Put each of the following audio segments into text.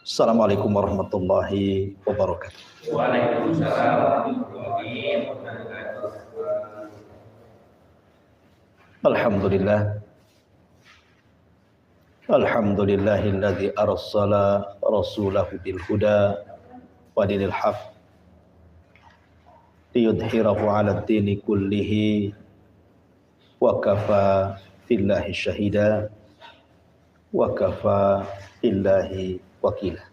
Assalamualaikum warahmatullahi wabarakatuh. Waalaikumsalam warahmatullahi wabarakatuh. Alhamdulillah. Alhamdulillahilladzi arsala rasulahu bil huda wa dinil haq liyudhhirahu 'ala ad-dini kullihi wa kafa billahi syahida wa kafa billahi wakila.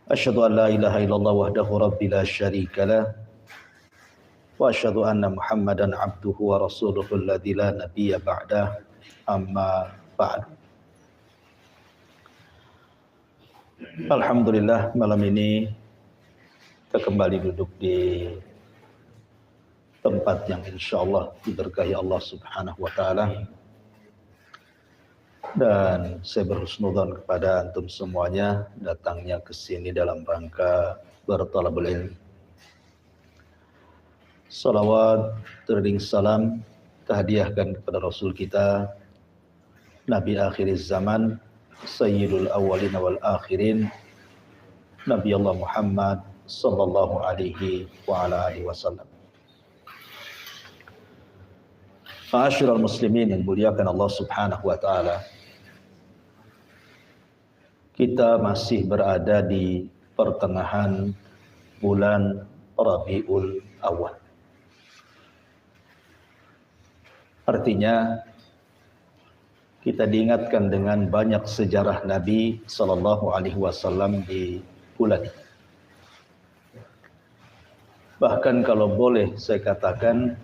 Asyhadu an la ilaha illallah wahdahu rabbi la syarika lah wa asyhadu anna Muhammadan abduhu wa rasuluhu alladzi la nabiyya ba'dah, amma ba'du. Alhamdulillah, malam ini kita kembali duduk di tempat yang insyaallah diberkahi Allah Subhanahu wa taala. Dan saya berhusnudzon kepada antum semuanya datangnya ke sini dalam rangka berthalabul ilmi. Salawat terding salam terhadiahkan kepada Rasul kita, Nabi akhir zaman, Sayyidul awwalin wal akhirin, Nabi Allah Muhammad sallallahu alaihi wa ala alihi wasallam. Ma'asyiral muslimin yang muliakan Allah Subhanahu wa taala. Kita masih berada di pertengahan bulan Rabiul Awal. Artinya kita diingatkan dengan banyak sejarah Nabi sallallahu alaihi wasallam di bulan ini. Bahkan kalau boleh saya katakan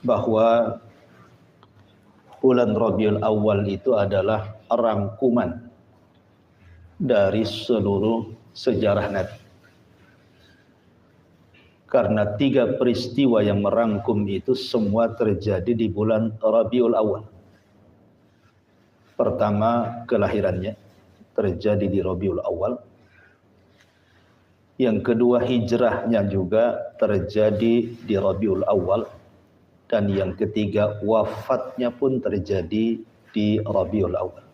bahwa bulan Rabiul Awal itu adalah rangkuman dari seluruh sejarah Nabi. Karena 3 peristiwa yang merangkum itu semua terjadi di bulan Rabiul Awal. Pertama, kelahirannya terjadi di Rabiul Awal. Yang kedua, hijrahnya juga terjadi di Rabiul Awal. Dan yang ketiga, wafatnya pun terjadi di Rabiul Awal.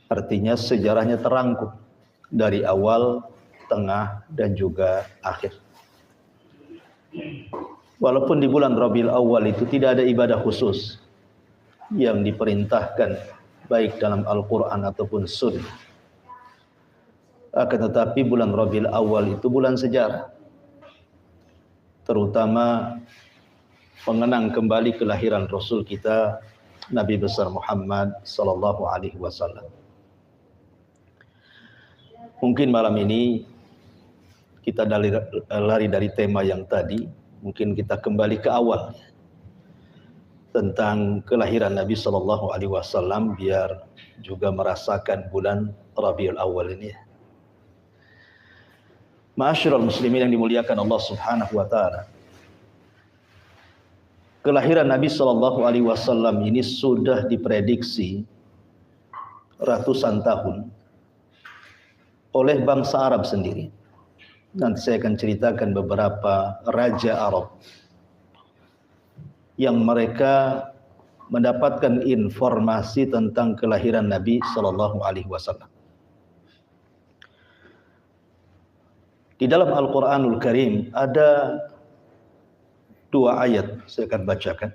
Artinya sejarahnya terangkum dari awal, tengah, dan juga akhir. Walaupun di bulan Rabiul Awal itu tidak ada ibadah khusus yang diperintahkan baik dalam Al-Quran ataupun Sunnah. Akan tetapi bulan Rabiul Awal itu bulan sejarah. Terutama mengenang kembali kelahiran Rasul kita, Nabi besar Muhammad sallallahu alaihi wasallam. Mungkin malam ini kita lari dari tema yang tadi, mungkin kita kembali ke awal tentang kelahiran Nabi sallallahu alaihi wasallam biar juga merasakan bulan Rabiul Awal ini. Ma'asyiral muslimin yang dimuliakan Allah Subhanahu wa taala. Kelahiran Nabi sallallahu alaihi wasallam ini sudah diprediksi ratusan tahun oleh bangsa Arab sendiri. Nanti saya akan ceritakan beberapa raja Arab yang mereka mendapatkan informasi tentang kelahiran Nabi sallallahu alaihi wasallam. Di dalam Al-Qur'anul Karim ada 2 ayat saya akan bacakan,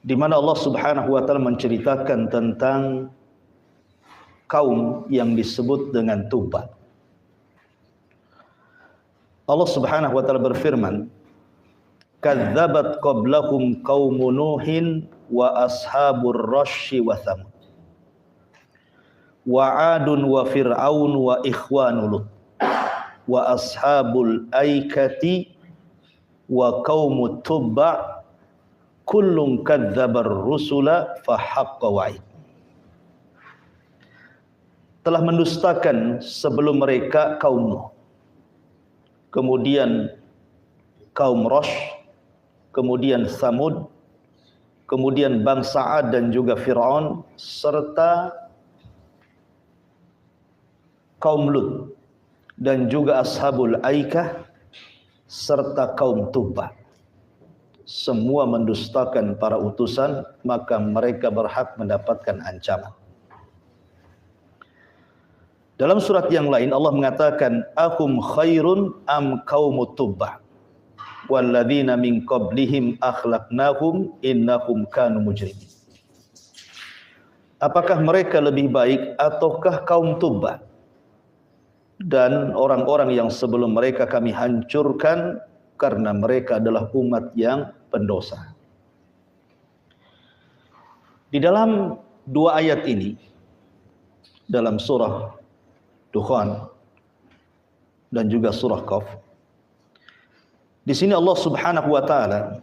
di mana Allah Subhanahu wa taala menceritakan tentang kaum yang disebut dengan Tubba. Allah Subhanahu wa taala berfirman, "Kadzabat qablahum qaumun Nuhin wa ashabur rasyyi wa Tsamud wa 'adun wa fir'aun wa ikhwanu Lut wa ashabul aikati wa qaumut Tubba kullun kadzabar rusula fa haqqa wa'id." Telah mendustakan sebelum mereka kaum Nuh, kemudian kaum Rash, kemudian Tsamud, kemudian bangsa Ad dan juga Fir'aun, serta kaum Lut, dan juga ashabul Aikah, serta kaum Tubba. semua mendustakan para utusan, maka mereka berhak mendapatkan ancaman. Dalam surat yang lain Allah mengatakan, ahum khairun am qaumut tubbah walladzina min qablihim akhlaqnahum innahum kanu mujrimin. Apakah mereka lebih baik ataukah kaum Tubbah? Dan orang-orang yang sebelum mereka kami hancurkan karena mereka adalah umat yang pendosa. Di dalam dua ayat ini, dalam surah Dukhan dan juga surah Qaf, di sini Allah Subhanahu wa taala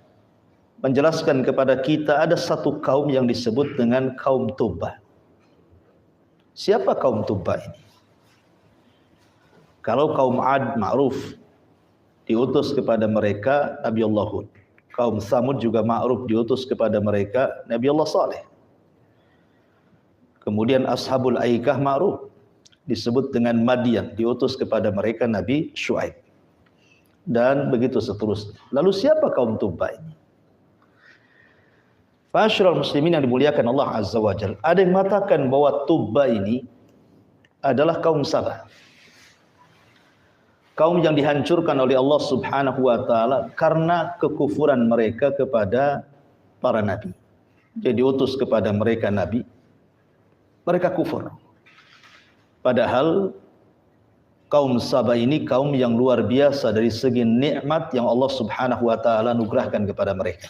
menjelaskan kepada kita ada satu kaum yang disebut dengan kaum Tubbah. Siapa kaum Tubbah ini? Kalau kaum Ad ma'ruf, diutus kepada mereka Nabi Allah Hud. Kaum Samud juga ma'ruf, diutus kepada mereka Nabi Allah Saleh. Kemudian Ashabul Aikah ma'ruf, disebut dengan Madian, diutus kepada mereka Nabi Syuaib. Dan begitu seterusnya. Lalu siapa kaum Tubbah ini? Ma'asyiral muslimin yang dimuliakan Allah Azza wa Jalla, ada yang mengatakan bahwa Tubbah ini adalah kaum Sabah. Kaum yang dihancurkan oleh Allah Subhanahu wa taala karena kekufuran mereka kepada para nabi. Jadi diutus kepada mereka nabi, mereka kufur. Padahal kaum Sabah ini kaum yang luar biasa dari segi nikmat yang Allah Subhanahu wa taala anugerahkan kepada mereka.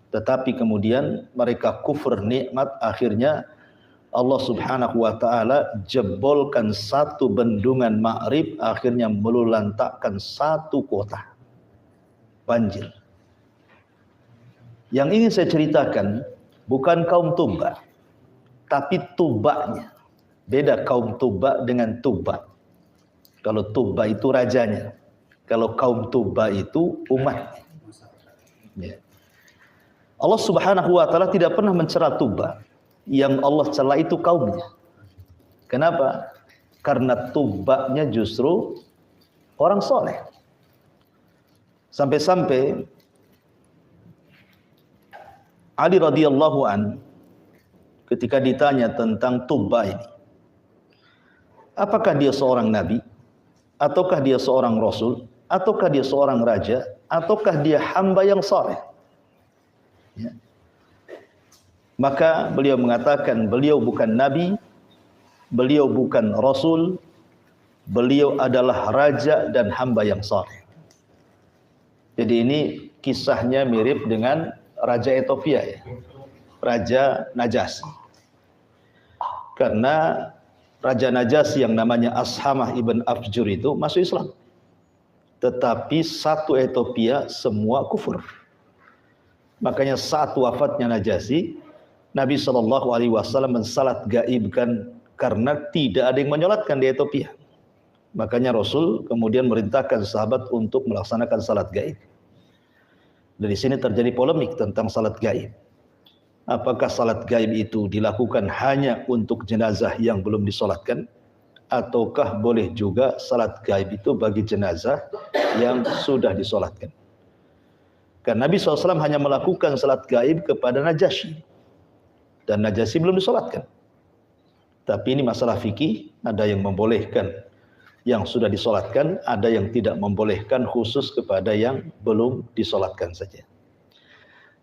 Tetapi kemudian mereka kufur nikmat, akhirnya Allah Subhanahu wa taala jebolkan satu bendungan Ma'rib, akhirnya melulantakkan satu kota. Banjir. Yang ingin saya ceritakan bukan kaum Tubbah, tapi Tubbahnya. Beda kaum Tubbah dengan Tubbah. Kalau Tubbah itu rajanya, kalau kaum Tubbah itu umatnya. Ya. Allah Subhanahu wa taala tidak pernah mencela Tubbah. Yang Allah cela itu kaumnya. Kenapa? Karena Tubbahnya justru orang soleh. Sampai-sampai Ali radhiyallahu an ketika ditanya tentang Tubbah ini, apakah dia seorang nabi, ataukah dia seorang rasul, ataukah dia seorang raja, ataukah dia hamba yang soleh? Ya. Maka beliau mengatakan beliau bukan nabi, beliau bukan rasul, beliau adalah raja dan hamba yang saleh. Jadi ini kisahnya mirip dengan Raja Ethiopia ya. Raja Najasyi. Karena Raja Najasyi yang namanya Ashamah ibn Afjur itu masuk Islam. Tetapi satu Ethiopia semua kufur. Makanya saat wafatnya Najasyi, Nabi SAW mensalat gaibkan karena tidak ada yang menyolatkan di Ethiopia. Makanya Rasul kemudian merintahkan sahabat untuk melaksanakan salat gaib. Dari sini terjadi polemik tentang salat gaib. Apakah salat gaib itu dilakukan hanya untuk jenazah yang belum disolatkan? Ataukah boleh juga salat gaib itu bagi jenazah yang sudah disolatkan? Karena Nabi SAW hanya melakukan salat gaib kepada Najasyi. Dan Najasyi belum disolatkan. Tapi ini masalah fikih, ada yang membolehkan yang sudah disolatkan, ada yang tidak membolehkan khusus kepada yang belum disolatkan saja.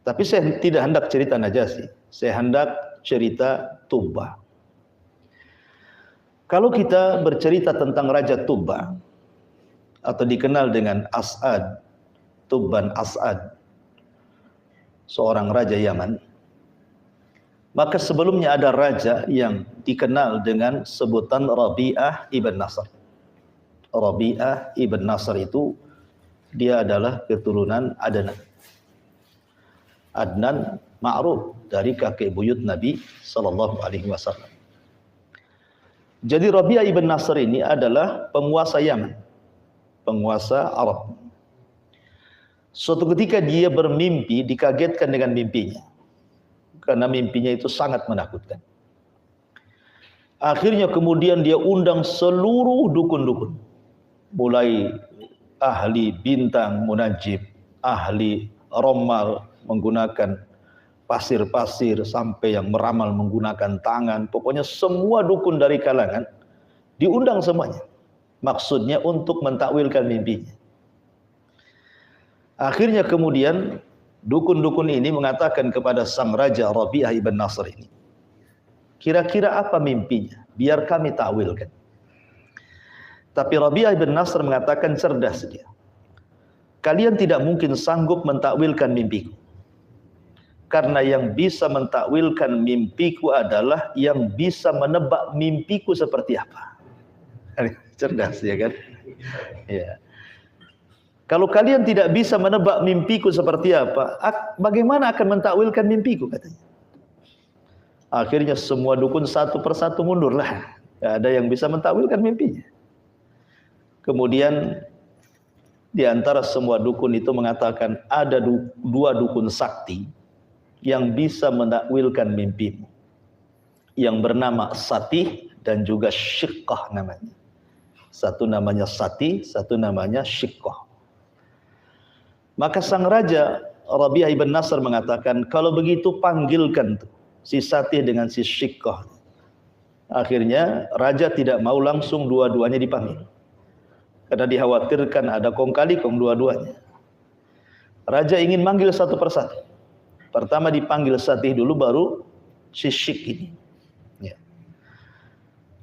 Tapi saya tidak hendak cerita Najasyi, saya hendak cerita Tubbah. Kalau kita bercerita tentang Raja Tubbah, atau dikenal dengan As'ad, Tubban As'ad, seorang Raja Yaman, maka sebelumnya ada raja yang dikenal dengan sebutan Rabi'ah ibn Nasr. Rabi'ah ibn Nasr itu dia adalah keturunan Adnan. Adnan ma'ruf dari kakek buyut Nabi sallallahu alaihi wasallam. Jadi Rabi'ah ibn Nasr ini adalah penguasa Yaman, penguasa Arab. Suatu ketika dia bermimpi, dikagetkan dengan mimpinya. Karena mimpinya itu sangat menakutkan. Akhirnya kemudian dia undang seluruh dukun-dukun. Mulai ahli bintang munajib, ahli romal menggunakan pasir-pasir, sampai yang meramal menggunakan tangan. Pokoknya semua dukun dari kalangan diundang semuanya. Maksudnya untuk mentakwilkan mimpinya. Akhirnya kemudian dukun-dukun ini mengatakan kepada sang raja Rabi'ah ibn Nasr ini, kira-kira apa mimpinya? Biar kami takwilkan. Tapi Rabi'ah ibn Nasr mengatakan cerdas dia. Kalian tidak mungkin sanggup mentakwilkan mimpiku. Karena yang bisa mentakwilkan mimpiku adalah yang bisa menebak mimpiku seperti apa. Cerdas ya kan? Ya. Kalau kalian tidak bisa menebak mimpiku seperti apa, bagaimana akan mentakwilkan mimpiku, katanya. Akhirnya semua dukun satu persatu mundurlah. Tidak ada yang bisa mentakwilkan mimpinya. Kemudian di antara semua dukun itu mengatakan ada dua dukun sakti yang bisa menakwilkan mimpimu, yang bernama Satih dan juga Syiqqah namanya. Satu namanya Satih, satu namanya Syiqqah. Maka sang raja Rabi'ah ibn Nasr mengatakan, kalau begitu panggilkan tuh si Satih dengan si Syiqqah. Akhirnya raja tidak mau langsung dua-duanya dipanggil, karena dikhawatirkan ada kong kali kong dua-duanya. Raja ingin manggil satu persatu. Pertama dipanggil Satih dulu, baru si Syikh ini. Ya.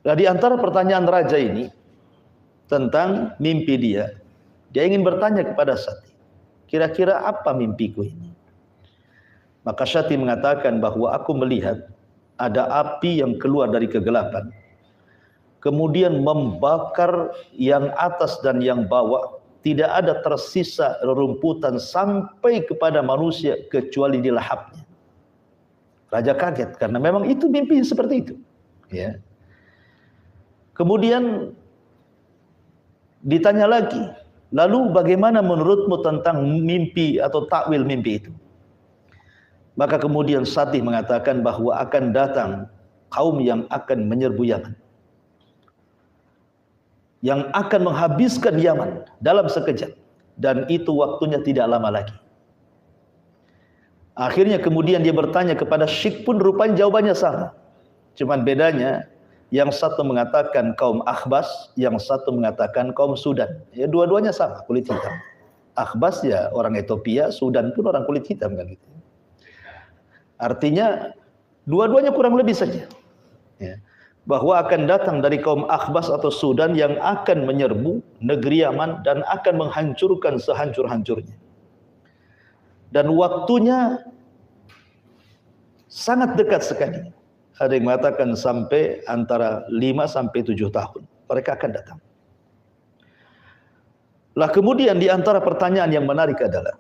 Nah, di antara pertanyaan raja ini tentang mimpi dia ingin bertanya kepada Satih, kira-kira apa mimpiku ini? Maka Satih mengatakan bahwa aku melihat ada api yang keluar dari kegelapan, kemudian membakar yang atas dan yang bawah. Tidak ada tersisa rerumputan sampai kepada manusia kecuali dilahapnya. Raja kaget karena memang itu mimpi seperti itu. Ya. Kemudian ditanya lagi, lalu bagaimana menurutmu tentang mimpi atau takwil mimpi itu? Maka kemudian Satih mengatakan bahwa akan datang kaum yang akan menyerbu Yaman, yang akan menghabiskan Yaman dalam sekejap, dan itu waktunya tidak lama lagi. Akhirnya kemudian dia bertanya kepada Syikh, pun rupanya jawabannya sama. Cuman bedanya, yang satu mengatakan kaum Akhbas, yang satu mengatakan kaum Sudan. Ya, dua-duanya sama, kulit hitam. Akhbas ya orang Ethiopia, Sudan pun orang kulit hitam kan gitu. Artinya dua-duanya kurang lebih saja. Ya. Bahwa akan datang dari kaum Akhbas atau Sudan yang akan menyerbu negeri Yaman dan akan menghancurkan sehancur-hancurnya. Dan waktunya sangat dekat sekali. Ada yang mengatakan sampai antara 5 sampai 7 tahun mereka akan datang. Lah kemudian di antara pertanyaan yang menarik adalah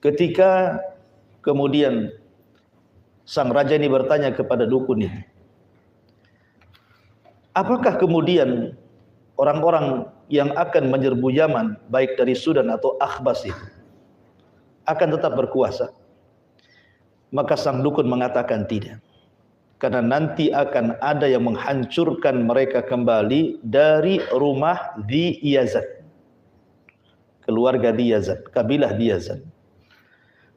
ketika kemudian sang raja ini bertanya kepada dukun ini, apakah kemudian orang-orang yang akan menyerbu Yaman, baik dari Sudan atau Akhbas itu, akan tetap berkuasa? Maka sang dukun mengatakan tidak. Karena nanti akan ada yang menghancurkan mereka kembali dari rumah di Yazid. Keluarga di Yazid, kabilah di Yazid.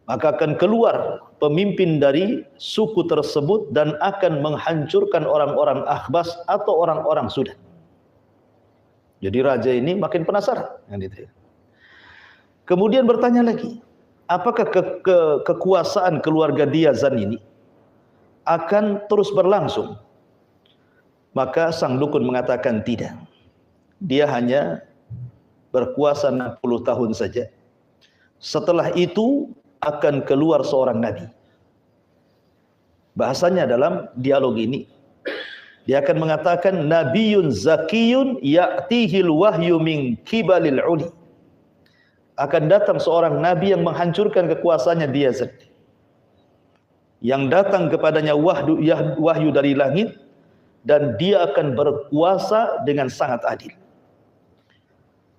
Maka akan keluar pemimpin dari suku tersebut dan akan menghancurkan orang-orang Akhbas atau orang-orang Sudan. Jadi raja ini makin penasaran. Kemudian bertanya lagi, apakah kekuasaan keluarga Diyazan ini akan terus berlangsung? Maka sang dukun mengatakan tidak. Dia hanya berkuasa 60 tahun saja. Setelah itu akan keluar seorang nabi. Bahasanya dalam dialog ini, dia akan mengatakan nabiyun zakiyun ya'tihil wahyu min kibalil uli. Akan datang seorang nabi yang menghancurkan kekuasaannya Diyazid, yang datang kepadanya wahyu dari langit, dan dia akan berkuasa dengan sangat adil.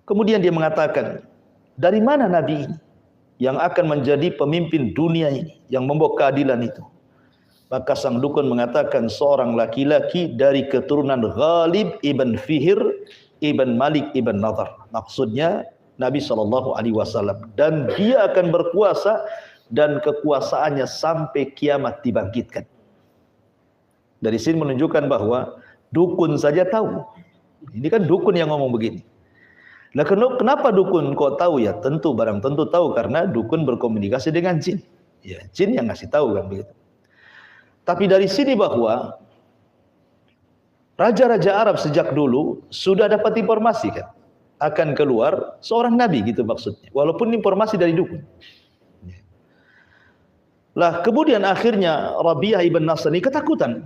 Kemudian dia mengatakan, dari mana nabi ini yang akan menjadi pemimpin dunia ini, yang membawa keadilan itu? Maka sang dukun mengatakan seorang laki-laki dari keturunan Ghalib ibn Fihr ibn Malik ibn Nadhr. Maksudnya Nabi SAW, dan dia akan berkuasa dan kekuasaannya sampai kiamat dibangkitkan. Dari sini menunjukkan bahwa dukun saja tahu. Ini kan dukun yang ngomong begini. Nah, kenapa dukun kok tahu ya? Tentu tahu karena dukun berkomunikasi dengan jin. Ya, jin yang ngasih tahu kan begitu. Tapi dari sini bahwa raja-raja Arab sejak dulu sudah dapat informasi kan akan keluar seorang nabi gitu maksudnya. Walaupun informasi dari dukun. Lah kemudian akhirnya Rabi'ah ibn Nasr ini ketakutan.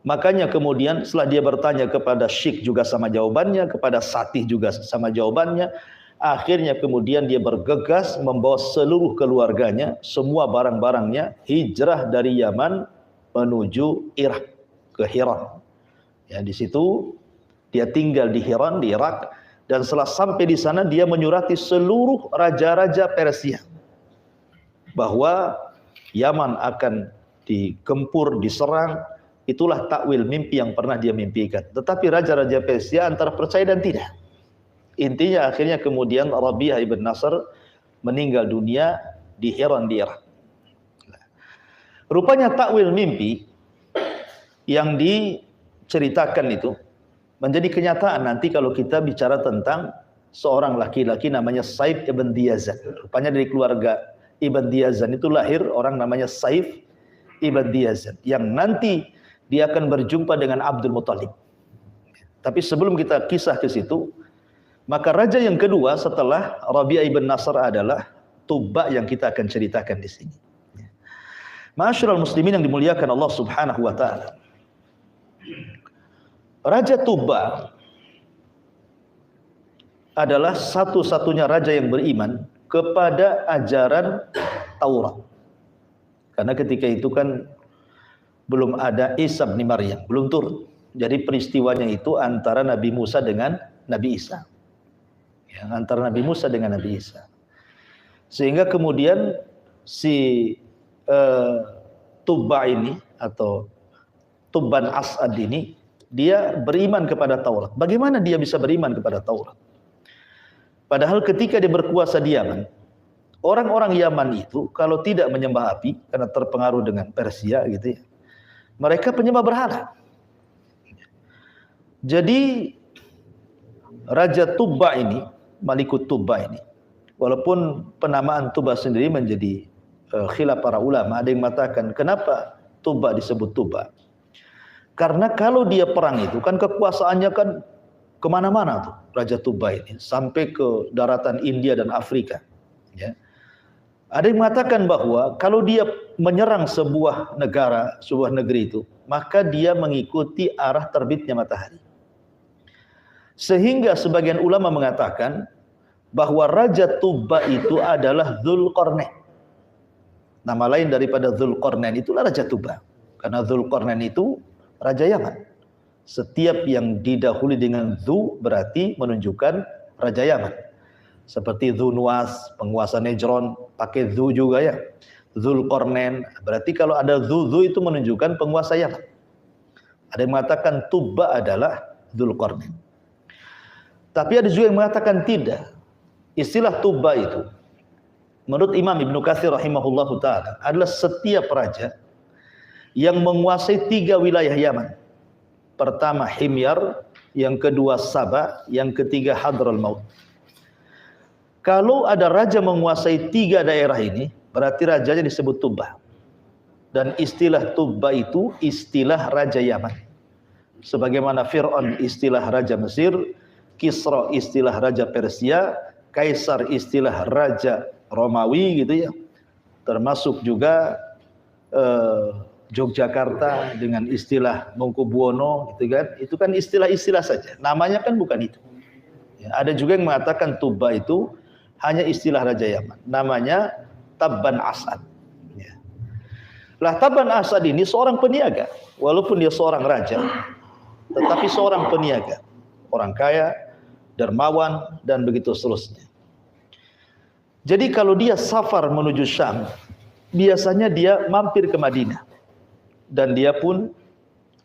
Makanya kemudian setelah dia bertanya kepada Syekh juga sama jawabannya, kepada Satih juga sama jawabannya, akhirnya kemudian dia bergegas membawa seluruh keluarganya, semua barang-barangnya hijrah dari Yaman menuju Irak ke Hiran. Ya, di situ dia tinggal di Hiran di Irak, dan setelah sampai di sana dia menyurati seluruh raja-raja Persia bahwa Yaman akan digempur, diserang. Itulah takwil mimpi yang pernah dia mimpikan. Tetapi raja-raja Persia antara percaya dan tidak. Intinya akhirnya kemudian Rabi'ah ibn Nasr meninggal dunia di Hiran di Irak. Rupanya takwil mimpi yang diceritakan itu menjadi kenyataan nanti kalau kita bicara tentang seorang laki-laki namanya Saif ibn Diyazan. Rupanya dari keluarga Ibn Diyazan itu lahir orang namanya Saif ibn Diyazan yang nanti dia akan berjumpa dengan Abdul Muthalib. Tapi sebelum kita kisah ke situ, maka raja yang kedua setelah Rabi'ah ibn Nasr adalah Tubba yang kita akan ceritakan di sini. Ma'asyiral muslimin yang dimuliakan Allah Subhanahu wa taala. Raja Tubba adalah satu-satunya raja yang beriman kepada ajaran Taurat. Karena ketika itu kan belum ada Isa bin Maryam, belum turun. Jadi peristiwanya itu antara Nabi Musa dengan Nabi Isa. Ya, antara Nabi Musa dengan Nabi Isa. Sehingga kemudian si Tubba ini atau Tubban As'ad ini dia beriman kepada Taurat. Bagaimana dia bisa beriman kepada Taurat? Padahal ketika dia berkuasa di Yaman, orang-orang Yaman itu kalau tidak menyembah api karena terpengaruh dengan Persia gitu ya, mereka penyembah berhala. Jadi Raja Tubba ini, Malikut Tubba ini, walaupun penamaan Tubba sendiri menjadi khilaf para ulama, ada yang mengatakan kenapa Tubba disebut Tubba? Karena kalau dia perang itu kan kekuasaannya kan kemana-mana tuh Raja Tubba ini, sampai ke daratan India dan Afrika. Ya. Ada yang mengatakan bahwa kalau dia menyerang sebuah negara, sebuah negeri itu, maka dia mengikuti arah terbitnya matahari. Sehingga sebagian ulama mengatakan bahwa Raja Tubba itu adalah Dzulqarnain. Nama lain daripada Dzulqarnain itulah Raja Tubba. Karena Dzulqarnain itu Raja Yaman. Setiap yang didahului dengan Dzu berarti menunjukkan Raja Yaman. Seperti Dzunwas, penguasa Nejron, pakai Dzu juga ya. Dzulqarnain, berarti kalau ada Dzu itu menunjukkan penguasa Yaman. Ada yang mengatakan Tubba adalah Dzulqarnain. Tapi ada juga yang mengatakan tidak. Istilah Tubba itu menurut Imam Ibnu Katsir rahimahullahu taala adalah setiap raja yang menguasai 3 wilayah Yaman. Pertama Himyar, yang kedua Saba, yang ketiga Hadral Maut. Kalau ada raja menguasai 3 daerah ini, berarti rajanya disebut Tubba. Dan istilah Tubba itu istilah Raja Yaman. Sebagaimana Fir'aun istilah Raja Mesir, Kisra istilah Raja Persia, Kaisar istilah Raja Romawi gitu ya. Termasuk juga Yogyakarta dengan istilah Mangkubuwono gitu kan. Itu kan istilah-istilah saja. Namanya kan bukan itu. Ya, ada juga yang mengatakan Tubba itu hanya istilah Raja Yaman. Namanya Tabban As'ad. Ya. Lah Tabban As'ad ini seorang peniaga. Walaupun dia seorang raja, tetapi seorang peniaga. Orang kaya, dermawan, dan begitu seterusnya. Jadi kalau dia safar menuju Syam, biasanya dia mampir ke Madinah. Dan dia pun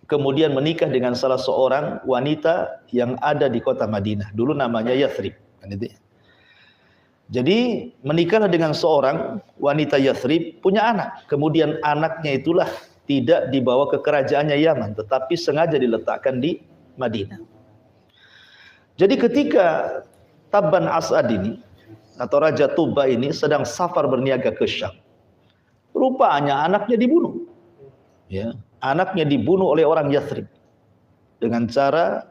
kemudian menikah dengan salah seorang wanita yang ada di kota Madinah. Dulu namanya Yathrib. Jadi menikahlah dengan seorang wanita Yathrib, punya anak. Kemudian anaknya itulah tidak dibawa ke kerajaannya Yaman, tetapi sengaja diletakkan di Madinah. Jadi ketika Tabban As'ad ini atau Raja Tuba ini sedang safar berniaga ke Syam, rupanya anaknya dibunuh. Ya, anaknya dibunuh oleh orang Yathrib dengan cara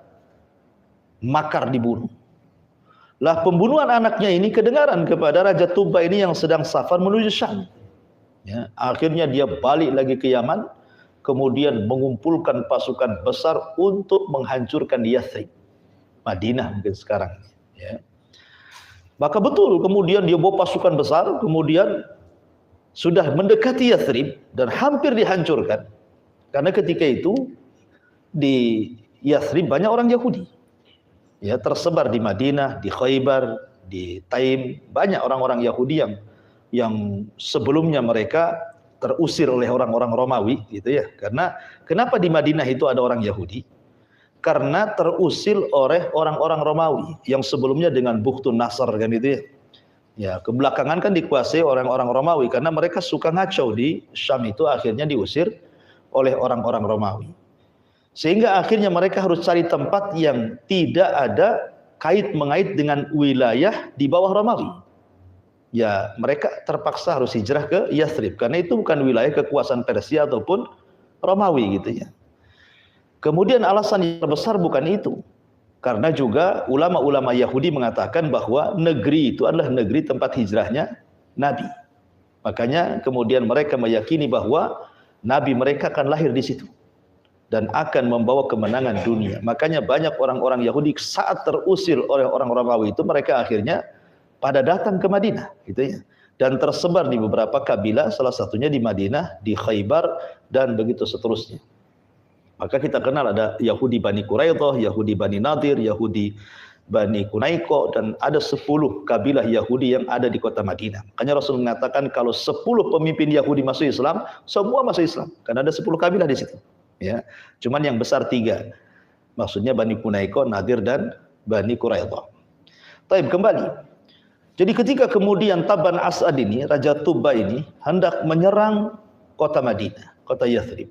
makar dibunuh. Lah pembunuhan anaknya ini kedengaran kepada Raja Tuba ini yang sedang safar menuju Syam. Ya, akhirnya dia balik lagi ke Yaman, kemudian mengumpulkan pasukan besar untuk menghancurkan Yathrib, Madinah mungkin sekarang. Ya. Maka betul kemudian dia bawa pasukan besar, kemudian sudah mendekati Yathrib dan hampir dihancurkan. Karena ketika itu di Yathrib banyak orang Yahudi. Ya, tersebar di Madinah, di Khaybar, di Taim, banyak orang-orang Yahudi yang sebelumnya mereka terusir oleh orang-orang Romawi gitu ya. Karena kenapa di Madinah itu ada orang Yahudi? Karena terusir oleh orang-orang Romawi yang sebelumnya dengan Bukhtun Nasr kan itu ya. Ya, kebelakangan kan dikuasai orang-orang Romawi karena mereka suka ngacau di Syam itu, akhirnya diusir oleh orang-orang Romawi. Sehingga akhirnya mereka harus cari tempat yang tidak ada kait-mengait dengan wilayah di bawah Romawi. Ya, mereka terpaksa harus hijrah ke Yathrib karena itu bukan wilayah kekuasaan Persia ataupun Romawi gitu ya. Kemudian alasan yang terbesar bukan itu. Karena juga ulama-ulama Yahudi mengatakan bahwa negeri itu adalah negeri tempat hijrahnya Nabi. Makanya kemudian mereka meyakini bahwa Nabi mereka akan lahir di situ dan akan membawa kemenangan dunia. Makanya banyak orang-orang Yahudi saat terusir oleh orang Romawi itu mereka akhirnya pada datang ke Madinah gitu ya. Dan tersebar di beberapa kabilah, salah satunya di Madinah, di Khaybar dan begitu seterusnya. Maka kita kenal ada Yahudi Bani Quraidah, Yahudi Bani Nadir, Yahudi Bani Kunaiko, dan ada 10 kabilah Yahudi yang ada di kota Madinah. Makanya Rasul mengatakan kalau 10 pemimpin Yahudi masuk Islam, semua masuk Islam. Karena ada 10 kabilah di situ. Ya, cuman yang besar 3. Maksudnya Bani Kunaiko, Nadir, dan Bani Quraidah. Taib, kembali. Jadi ketika kemudian Tabban As'ad ini, Raja Tuba ini hendak menyerang kota Madinah, kota Yathrib,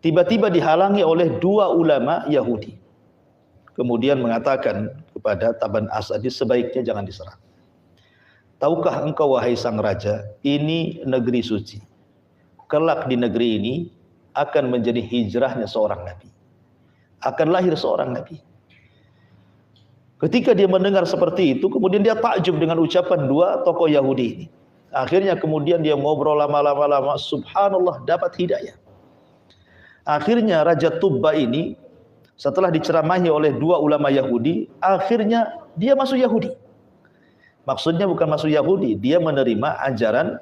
tiba-tiba dihalangi oleh 2 ulama Yahudi. Kemudian mengatakan kepada Tabban As'ad, sebaiknya jangan diserang. Tahukah engkau wahai sang raja, ini negeri suci. Kelak di negeri ini akan menjadi hijrahnya seorang nabi. Akan lahir seorang nabi. Ketika dia mendengar seperti itu, kemudian dia takjub dengan ucapan 2 tokoh Yahudi ini. Akhirnya kemudian dia ngobrol lama-lama, subhanallah, dapat hidayah. Akhirnya Raja Tuba ini setelah diceramahi oleh 2 ulama Yahudi, akhirnya dia masuk Yahudi. Maksudnya bukan masuk Yahudi, dia menerima ajaran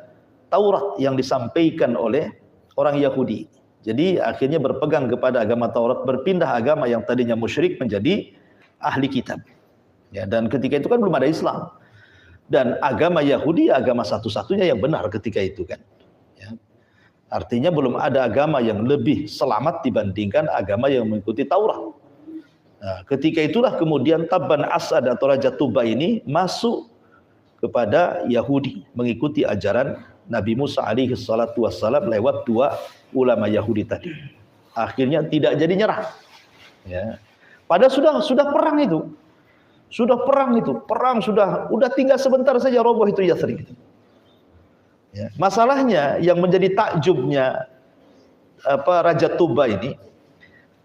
Taurat yang disampaikan oleh orang Yahudi. Jadi akhirnya berpegang kepada agama Taurat, berpindah agama yang tadinya musyrik menjadi ahli kitab. Ya, dan ketika itu kan belum ada Islam. Dan agama Yahudi agama satu-satunya yang benar ketika itu kan. Ya. Artinya belum ada agama yang lebih selamat dibandingkan agama yang mengikuti Taurat. Nah, ketika itulah kemudian Tabban As'ad atau Raja Tuba ini masuk kepada Yahudi, mengikuti ajaran Nabi Musa alaihi salatu wassalam lewat 2 ulama Yahudi tadi. Akhirnya tidak jadi nyerah. Ya. Padahal sudah perang itu. Perang sudah tinggal sebentar saja roboh itu Yathrib. Ya. Masalahnya yang menjadi takjubnya Raja Tuba ini,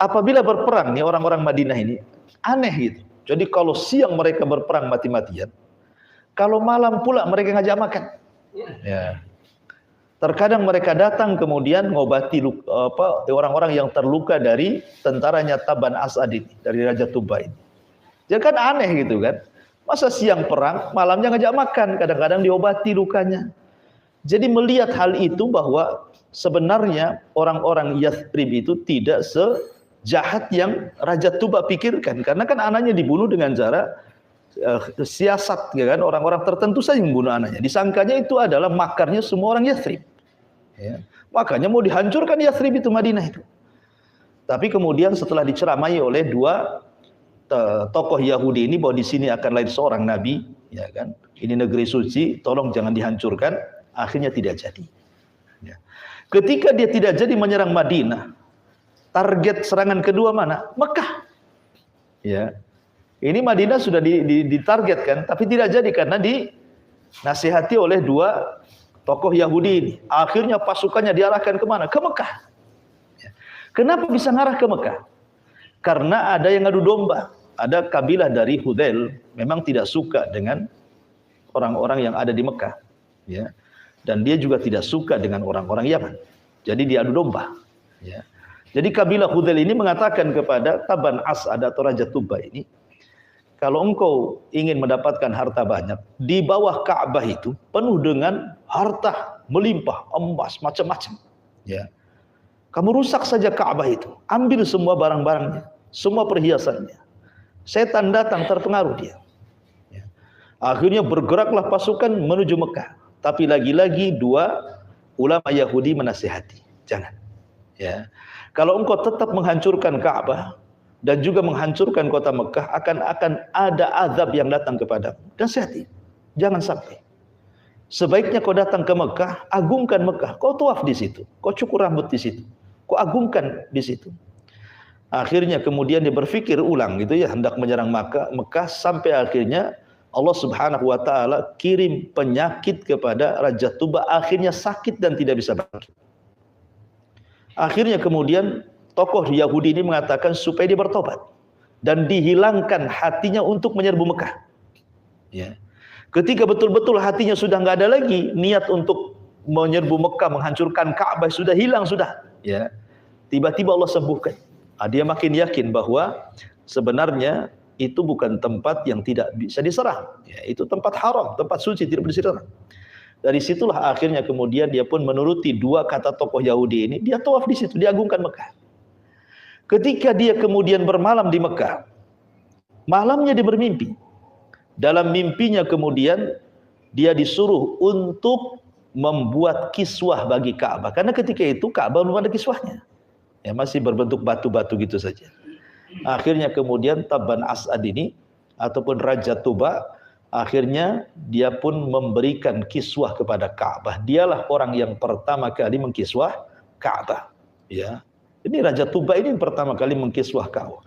apabila berperang nih orang-orang Madinah ini aneh gitu. Jadi kalau siang mereka berperang mati-matian, kalau malam pula mereka ngajak makan. Ya. Terkadang mereka datang kemudian ngobati orang-orang yang terluka dari tentaranya Tabban As'ad ini, dari Raja Tuba ini. Jadi kan aneh gitu kan. Masa siang perang, malamnya ngajak makan, kadang-kadang diobati lukanya. Jadi melihat hal itu bahwa sebenarnya orang-orang Yathrib itu tidak sejahat yang Raja Tuba pikirkan. Karena kan anaknya dibunuh dengan cara siasat, ya kan? Orang-orang tertentu saja yang membunuh anaknya. Disangkanya itu adalah makarnya semua orang Yathrib. Ya. Makanya mau dihancurkan Yathrib itu, Madinah itu. Tapi kemudian setelah diceramai oleh 2 tokoh Yahudi ini bahwa di sini akan lahir seorang nabi, ya kan? Ini negeri suci, tolong jangan dihancurkan. Akhirnya tidak jadi. Ya. Ketika dia tidak jadi menyerang Madinah, target serangan kedua mana? Mekah. Ya. Ini Madinah sudah ditargetkan, tapi tidak jadi karena dinasihati oleh dua tokoh Yahudi ini. Akhirnya pasukannya diarahkan kemana? Ke Mekah. Ya. Kenapa bisa ngarah ke Mekah? Karena ada yang ngadu domba. Ada kabilah dari Hudzail memang tidak suka dengan orang-orang yang ada di Mekah. Ya. Dan dia juga tidak suka dengan orang-orang Yaman. Jadi diadu domba. Ya. Jadi kabilah Hudzail ini mengatakan kepada Taban As'ad atau Raja Tuba ini, kalau engkau ingin mendapatkan harta banyak, di bawah Ka'bah itu penuh dengan harta melimpah, emas, macam-macam. Ya. Kamu rusak saja Ka'bah itu, ambil semua barang-barangnya, semua perhiasannya. Setan datang terpengaruh dia. Ya. Akhirnya bergeraklah pasukan menuju Mekah. Tapi lagi-lagi dua ulama Yahudi menasihati, jangan. Ya. Kalau engkau tetap menghancurkan Ka'bah dan juga menghancurkan kota Mekah, akan ada azab yang datang kepadamu. Dan sehati, jangan sampai. Sebaiknya kau datang ke Mekah, agungkan Mekah. Kau tawaf di situ, kau cukur rambut di situ, kau agungkan di situ. Akhirnya kemudian dia berpikir ulang gitu ya, hendak menyerang Mekah, sampai akhirnya Allah Subhanahu wa taala kirim penyakit kepada Raja Tuba, akhirnya sakit dan tidak bisa bangkit. Akhirnya kemudian tokoh Yahudi ini mengatakan supaya dia bertobat dan dihilangkan hatinya untuk menyerbu Mekah. Ya. Ketika betul-betul hatinya sudah nggak ada lagi niat untuk menyerbu Mekah, menghancurkan Ka'bah, sudah hilang sudah. Ya. Tiba-tiba Allah sembuhkan. Dia makin yakin bahwa sebenarnya itu bukan tempat yang tidak bisa diserang. Ya, itu tempat haram, tempat suci, tidak bisa diserang. Dari situlah akhirnya kemudian dia pun menuruti dua kata tokoh Yahudi ini. Dia tawaf di situ, dia agungkan Mekah. Ketika dia kemudian bermalam di Mekah, malamnya dia bermimpi. Dalam mimpinya kemudian dia disuruh untuk membuat kiswah bagi Ka'bah. Karena ketika itu Ka'bah belum ada kiswahnya. Ya, masih berbentuk batu-batu gitu saja. Akhirnya kemudian Taban As'ad ini ataupun Raja Tuba, akhirnya dia pun memberikan kiswah kepada Ka'bah. Dialah orang yang pertama kali mengkiswah Ka'bah. Ya. Ini Raja Tuba ini yang pertama kali mengkiswah Ka'bah.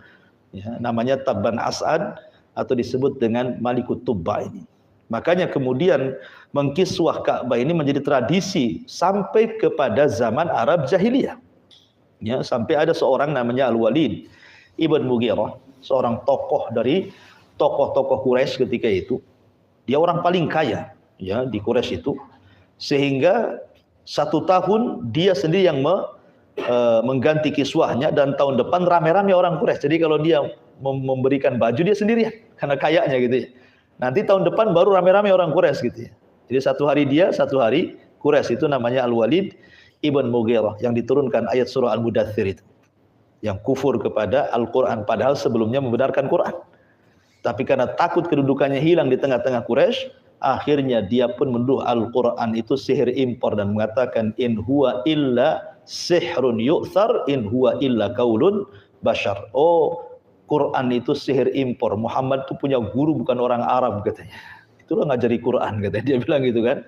Ya, namanya Taban As'ad atau disebut dengan Malikut Tuba ini. Makanya kemudian mengkiswah Ka'bah ini menjadi tradisi sampai kepada zaman Arab Jahiliyah. Ya, sampai ada seorang namanya Al-Walid Ibn Mughirah, seorang tokoh dari tokoh-tokoh Quraisy ketika itu. Dia orang paling kaya ya di Quraisy itu, sehingga 1 tahun dia sendiri yang mengganti kiswahnya, dan tahun depan rame-rame orang Quraisy. Jadi kalau dia memberikan baju dia sendirian karena kayanya gitu ya. Nanti tahun depan baru rame-rame orang Quraisy gitu ya. Jadi 1 hari dia, 1 hari Quraisy. Itu namanya Al-Walid Ibn Mughirah yang diturunkan ayat surah Al-Mudaththir itu. Yang kufur kepada Al-Quran, padahal sebelumnya membenarkan Quran. Tapi karena takut kedudukannya hilang di tengah-tengah Quraisy, akhirnya dia pun menuduh Al-Quran itu sihir impor dan mengatakan in huwa illa sihrun yu'thar in huwa illa qaulun bashar. Oh, Quran itu sihir impor. Muhammad itu punya guru bukan orang Arab katanya. Itulah ngajari Quran katanya. Dia bilang gitu kan.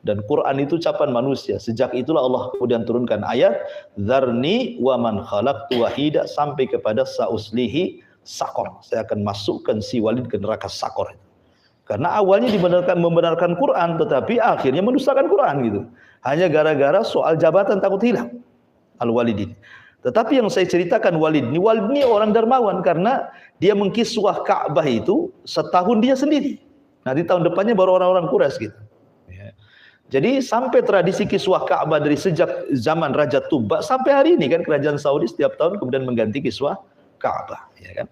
Dan Quran itu ucapan manusia. Sejak itulah Allah kemudian turunkan ayat dzarni wa man khalaqtu wahida sampai kepada sauslihi sakor. Saya akan masukkan si Walid ke neraka sakor. Karena awalnya membenarkan Quran, tetapi akhirnya mendustakan Quran gitu. Hanya gara-gara soal jabatan takut hilang. Al-Walid ini. Tetapi yang saya ceritakan Walid ini orang dermawan karena dia mengkiswah Ka'bah itu setahun dia sendiri. Nanti tahun depannya baru orang-orang Quraisy gitu. Ya. Jadi sampai tradisi kiswah Ka'bah dari sejak zaman Raja Tuba sampai hari ini kan kerajaan Saudi setiap tahun kemudian mengganti kiswah Ka'bah, ya kan?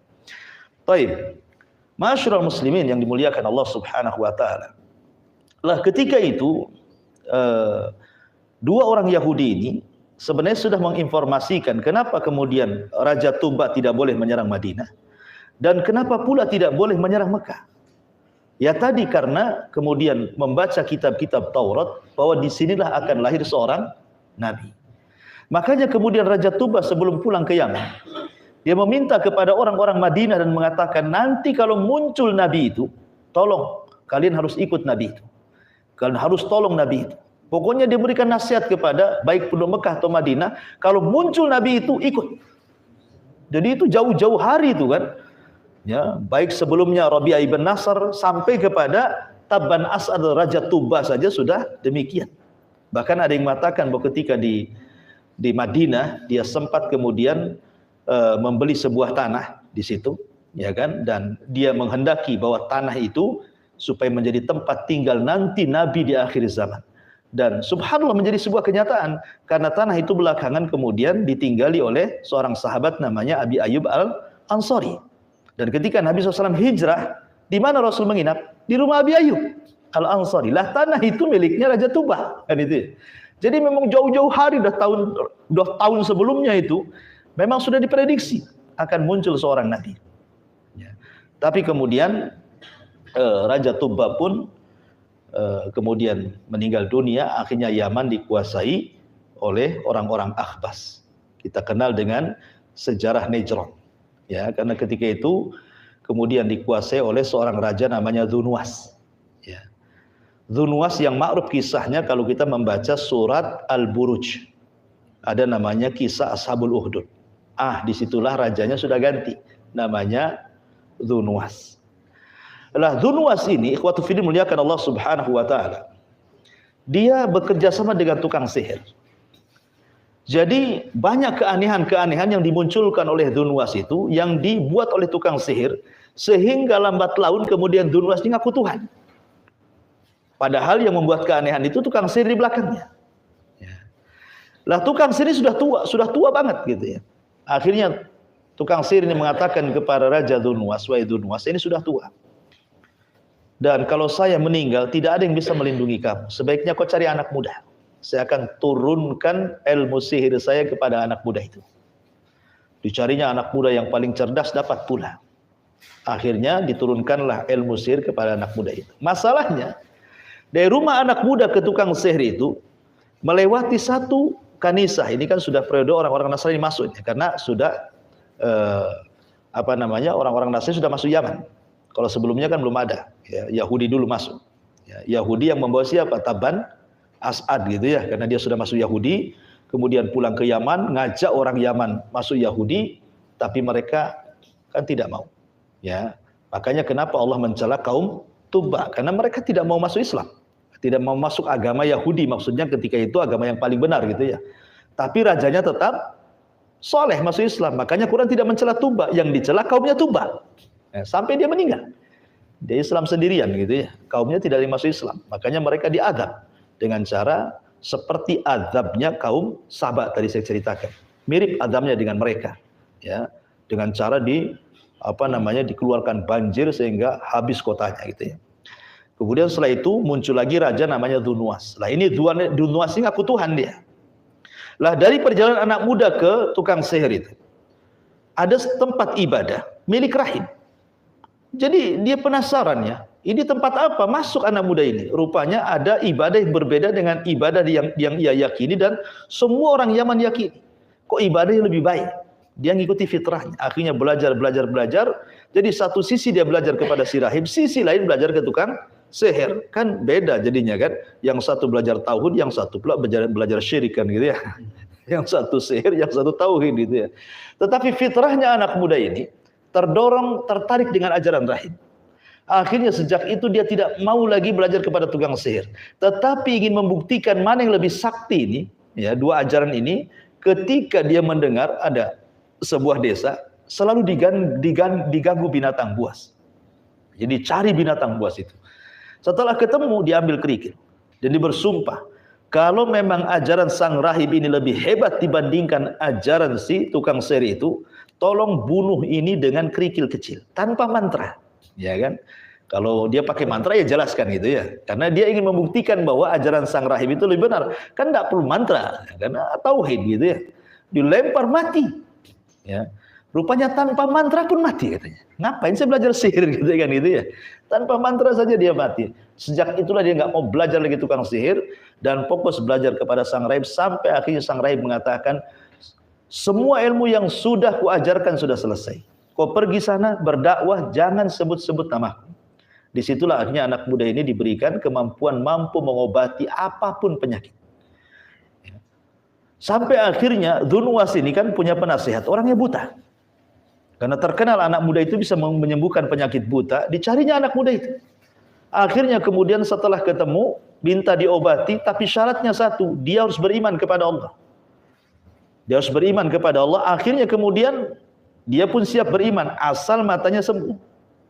Baik. Masyarul muslimin yang dimuliakan Allah Subhanahu wa taala. Lah ketika itu dua orang Yahudi ini sebenarnya sudah menginformasikan kenapa kemudian Raja Tuba tidak boleh menyerang Madinah dan kenapa pula tidak boleh menyerang Mekah. Ya tadi karena kemudian membaca kitab-kitab Taurat bahwa di sinilah akan lahir seorang nabi. Makanya kemudian Raja Tuba sebelum pulang ke Yaman, dia meminta kepada orang-orang Madinah dan mengatakan nanti kalau muncul nabi itu, tolong kalian harus ikut Nabi itu. Kalian harus tolong Nabi itu. Pokoknya dia berikan nasihat kepada baik penduduk Mekah atau Madinah, kalau muncul Nabi itu ikut. Jadi itu jauh-jauh hari itu kan. Ya, baik sebelumnya Rabi'ah ibn Nasr sampai kepada Tabban As'ad Raja Tuba saja sudah demikian. Bahkan ada yang mengatakan bahwa ketika di Madinah dia sempat kemudian membeli sebuah tanah di situ, ya kan, dan dia menghendaki bahwa tanah itu supaya menjadi tempat tinggal nanti Nabi di akhir zaman. Dan subhanallah menjadi sebuah kenyataan karena tanah itu belakangan kemudian ditinggali oleh seorang sahabat namanya Abi Ayyub Al-Ansari. Dan ketika Nabi SAW hijrah, di mana Rasul menginap? Di rumah Abi Ayyub Al-Ansari. Lah tanah itu miliknya Raja Tuba, kan itu. Jadi memang jauh-jauh hari, udah tahun sebelumnya itu memang sudah diprediksi akan muncul seorang nabi. Ya. Tapi kemudian Raja Tuba pun kemudian meninggal dunia. Akhirnya Yaman dikuasai oleh orang-orang Akhbas. Kita kenal dengan sejarah Nejron. Ya, karena ketika itu kemudian dikuasai oleh seorang raja namanya Dzunwas. Ya. Dzunwas yang ma'ruf kisahnya kalau kita membaca surat Al-Buruj. Ada namanya kisah Ashabul Ukhdud. Disitulah rajanya sudah ganti. Namanya Dzunwas. Lah Dzunwas ini, ikhwatu fillah muliakan Allah Subhanahu wa taala. Dia bekerja sama dengan tukang sihir. Jadi banyak keanehan-keanehan yang dimunculkan oleh Dzunwas itu yang dibuat oleh tukang sihir sehingga lambat laun kemudian Dzunwas ini ngaku Tuhan. Padahal yang membuat keanehan itu tukang sihir di belakangnya. Ya. Lah tukang sihir ini sudah tua banget gitu ya. Akhirnya tukang sihir ini mengatakan kepada Raja Dzunwas, "Wahai Dzunwas, ini sudah tua. Dan kalau saya meninggal tidak ada yang bisa melindungi kamu. Sebaiknya kau cari anak muda. Saya akan turunkan ilmu sihir saya kepada anak muda itu." Dicarinya anak muda yang paling cerdas, dapat pula. Akhirnya diturunkanlah ilmu sihir kepada anak muda itu. Masalahnya dari rumah anak muda ke tukang sihir itu melewati satu kanisah. Ini kan sudah periode orang-orang Nasrani masuk ya, karena sudah orang-orang Nasrani sudah masuk Yaman. Kalau sebelumnya kan belum ada. Ya, Yahudi dulu masuk. Ya, Yahudi yang membawa siapa? Tabban As'ad gitu ya, karena dia sudah masuk Yahudi, kemudian pulang ke Yaman, ngajak orang Yaman masuk Yahudi, tapi mereka kan tidak mau. Ya, makanya kenapa Allah mencela kaum Tuba, karena mereka tidak mau masuk Islam, tidak mau masuk agama Yahudi, maksudnya ketika itu agama yang paling benar gitu ya. Tapi rajanya tetap soleh masuk Islam, makanya Quran tidak mencela Tuba, yang dicela kaumnya Tuba. Sampai dia meninggal. Dia Islam sendirian gitu ya. Kaumnya tidak masuk Islam. Makanya mereka diazab dengan cara seperti azabnya kaum Saba tadi saya ceritakan. Mirip azabnya dengan mereka. Ya, dengan cara dikeluarkan banjir sehingga habis kotanya gitu ya. Kemudian setelah itu muncul lagi raja namanya Dzunwas. Lah ini Dzunwas ini ngaku Tuhan dia. Lah dari perjalanan anak muda ke tukang sihir itu ada tempat ibadah milik rahib. Jadi dia penasaran ya, ini tempat apa masuk anak muda ini? Rupanya ada ibadah yang berbeda dengan ibadah yang ia yakini dan semua orang Yaman yakini. Kok ibadah yang lebih baik? Dia ngikuti fitrahnya. Akhirnya belajar. Jadi satu sisi dia belajar kepada si rahib, sisi lain belajar ke tukang sihir. Kan beda jadinya kan. Yang satu belajar tauhid, yang satu pula belajar syirik kan gitu ya. Yang satu sihir, yang satu tauhid gitu ya. Tetapi fitrahnya anak muda ini tertarik dengan ajaran rahib. Akhirnya sejak itu dia tidak mau lagi belajar kepada tukang sihir, tetapi ingin membuktikan mana yang lebih sakti ini, ya, dua ajaran ini. Ketika dia mendengar ada sebuah desa selalu diganggu binatang buas. Jadi cari binatang buas itu. Setelah ketemu diambil kerikil dan dia bersumpah, kalau memang ajaran sang rahib ini lebih hebat dibandingkan ajaran si tukang sihir itu, tolong bunuh ini dengan kerikil kecil, tanpa mantra, ya kan? Kalau dia pakai mantra ya jelaskan gitu ya, karena dia ingin membuktikan bahwa ajaran sang rahib itu lebih benar. Kan tidak perlu mantra, karena tauhid gitu ya. Dilempar mati, ya. Rupanya tanpa mantra pun mati katanya. Ngapain saya belajar sihir gitu kan gitu ya? Tanpa mantra saja dia mati. Sejak itulah dia nggak mau belajar lagi tukang sihir dan fokus belajar kepada sang rahib sampai akhirnya sang rahib mengatakan, semua ilmu yang sudah kuajarkan sudah selesai. Kau pergi sana berdakwah, jangan sebut-sebut namaku. Disitulah akhirnya anak muda ini diberikan kemampuan mampu mengobati apapun penyakit. Sampai akhirnya Dzunwas ini kan punya penasihat, orangnya buta. Karena terkenal anak muda itu bisa menyembuhkan penyakit buta, dicarinya anak muda itu. Akhirnya kemudian setelah ketemu, minta diobati, tapi syaratnya satu, dia harus beriman kepada Allah. Dia harus beriman kepada Allah, akhirnya kemudian dia pun siap beriman, asal matanya sembuh.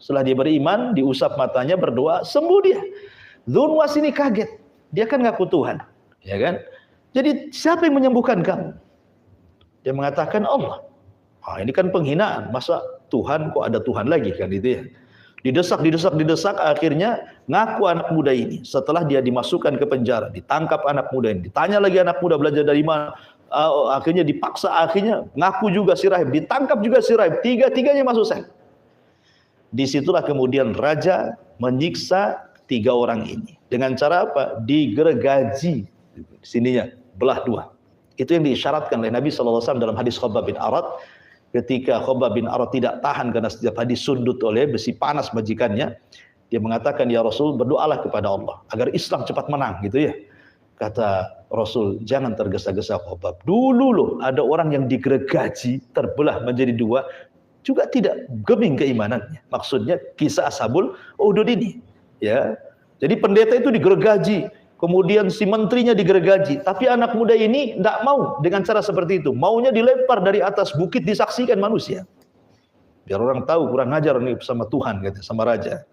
Setelah dia beriman, diusap matanya, berdoa, sembuh dia. Dzunwas ini kaget, dia kan ngaku Tuhan, ya kan? Jadi siapa yang menyembuhkan kamu? Dia mengatakan Allah. Ini kan penghinaan, masa Tuhan kok ada Tuhan lagi kan itu ya. Didesak, akhirnya ngaku anak muda ini. Setelah dia dimasukkan ke penjara, ditangkap anak muda ini, ditanya lagi anak muda belajar dari mana, akhirnya dipaksa, akhirnya ngaku juga si rahib, ditangkap juga si rahib, tiga-tiganya masuk sel. Disitulah kemudian raja menyiksa 3 orang ini. Dengan cara apa? Digergaji. Sininya, belah 2. Itu yang diisyaratkan oleh Nabi SAW dalam hadis Khabbab bin Arat. Ketika Khabbab bin Arat tidak tahan karena setiap hari disundut oleh besi panas majikannya, dia mengatakan, ya Rasul, berdoalah kepada Allah agar Islam cepat menang, gitu ya. Kata Rasul, jangan tergesa-gesa Khabbab. Dulu loh ada orang yang digergaji, terbelah menjadi 2, juga tidak geming keimanannya. Maksudnya kisah Ashabul Ukhdud ini, ya. Jadi pendeta itu digergaji, kemudian si menterinya digergaji, tapi anak muda ini tidak mau dengan cara seperti itu. Maunya dilempar dari atas bukit, disaksikan manusia. Biar orang tahu kurang ajar nih sama Tuhan, gitu, sama raja.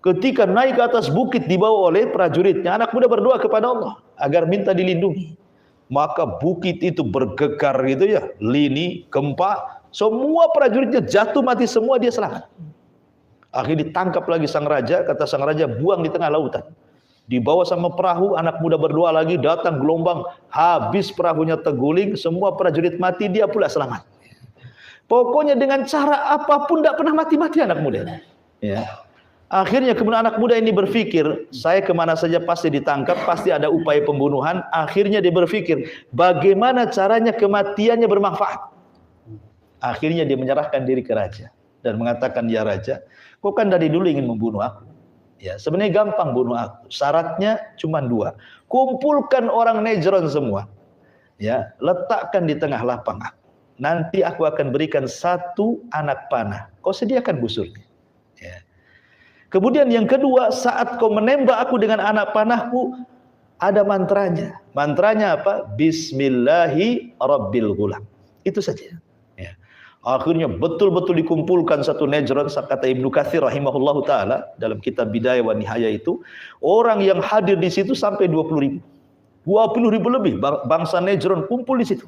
Ketika naik ke atas bukit dibawa oleh prajuritnya, anak muda berdoa kepada Allah agar minta dilindungi. Maka bukit itu bergegar gitu ya, lini, gempa, semua prajuritnya jatuh mati semua, dia selamat. Akhirnya ditangkap lagi sang raja, kata sang raja, buang di tengah lautan. Dibawa sama perahu, anak muda berdoa lagi, datang gelombang, habis perahunya terguling, semua prajurit mati, dia pula selamat. Pokoknya dengan cara apapun tidak pernah mati-mati anak muda. Ya. Akhirnya kemudian anak muda ini berpikir, saya kemana saja pasti ditangkap, pasti ada upaya pembunuhan. Akhirnya dia berpikir, bagaimana caranya kematiannya bermanfaat. Akhirnya dia menyerahkan diri ke raja dan mengatakan, ya raja, kau kan dari dulu ingin membunuh aku. Ya, sebenarnya gampang bunuh aku. Syaratnya cuma 2. Kumpulkan orang Najran semua. Ya, letakkan di tengah lapang aku. Nanti aku akan berikan 1 anak panah. Kau sediakan busurnya. Ya. Kemudian yang kedua, saat kau menembak aku dengan anak panahku, ada mantranya. Mantranya apa? Bismillahi Rabbil Ghulam. Itu saja. Ya. Akhirnya betul-betul dikumpulkan 1 Najran, kata Ibnu Katsir rahimahullahu taala dalam kitab Bidayah wa Nihayah itu, orang yang hadir di situ sampai 20.000. 20.000 lebih bangsa Najran kumpul di situ.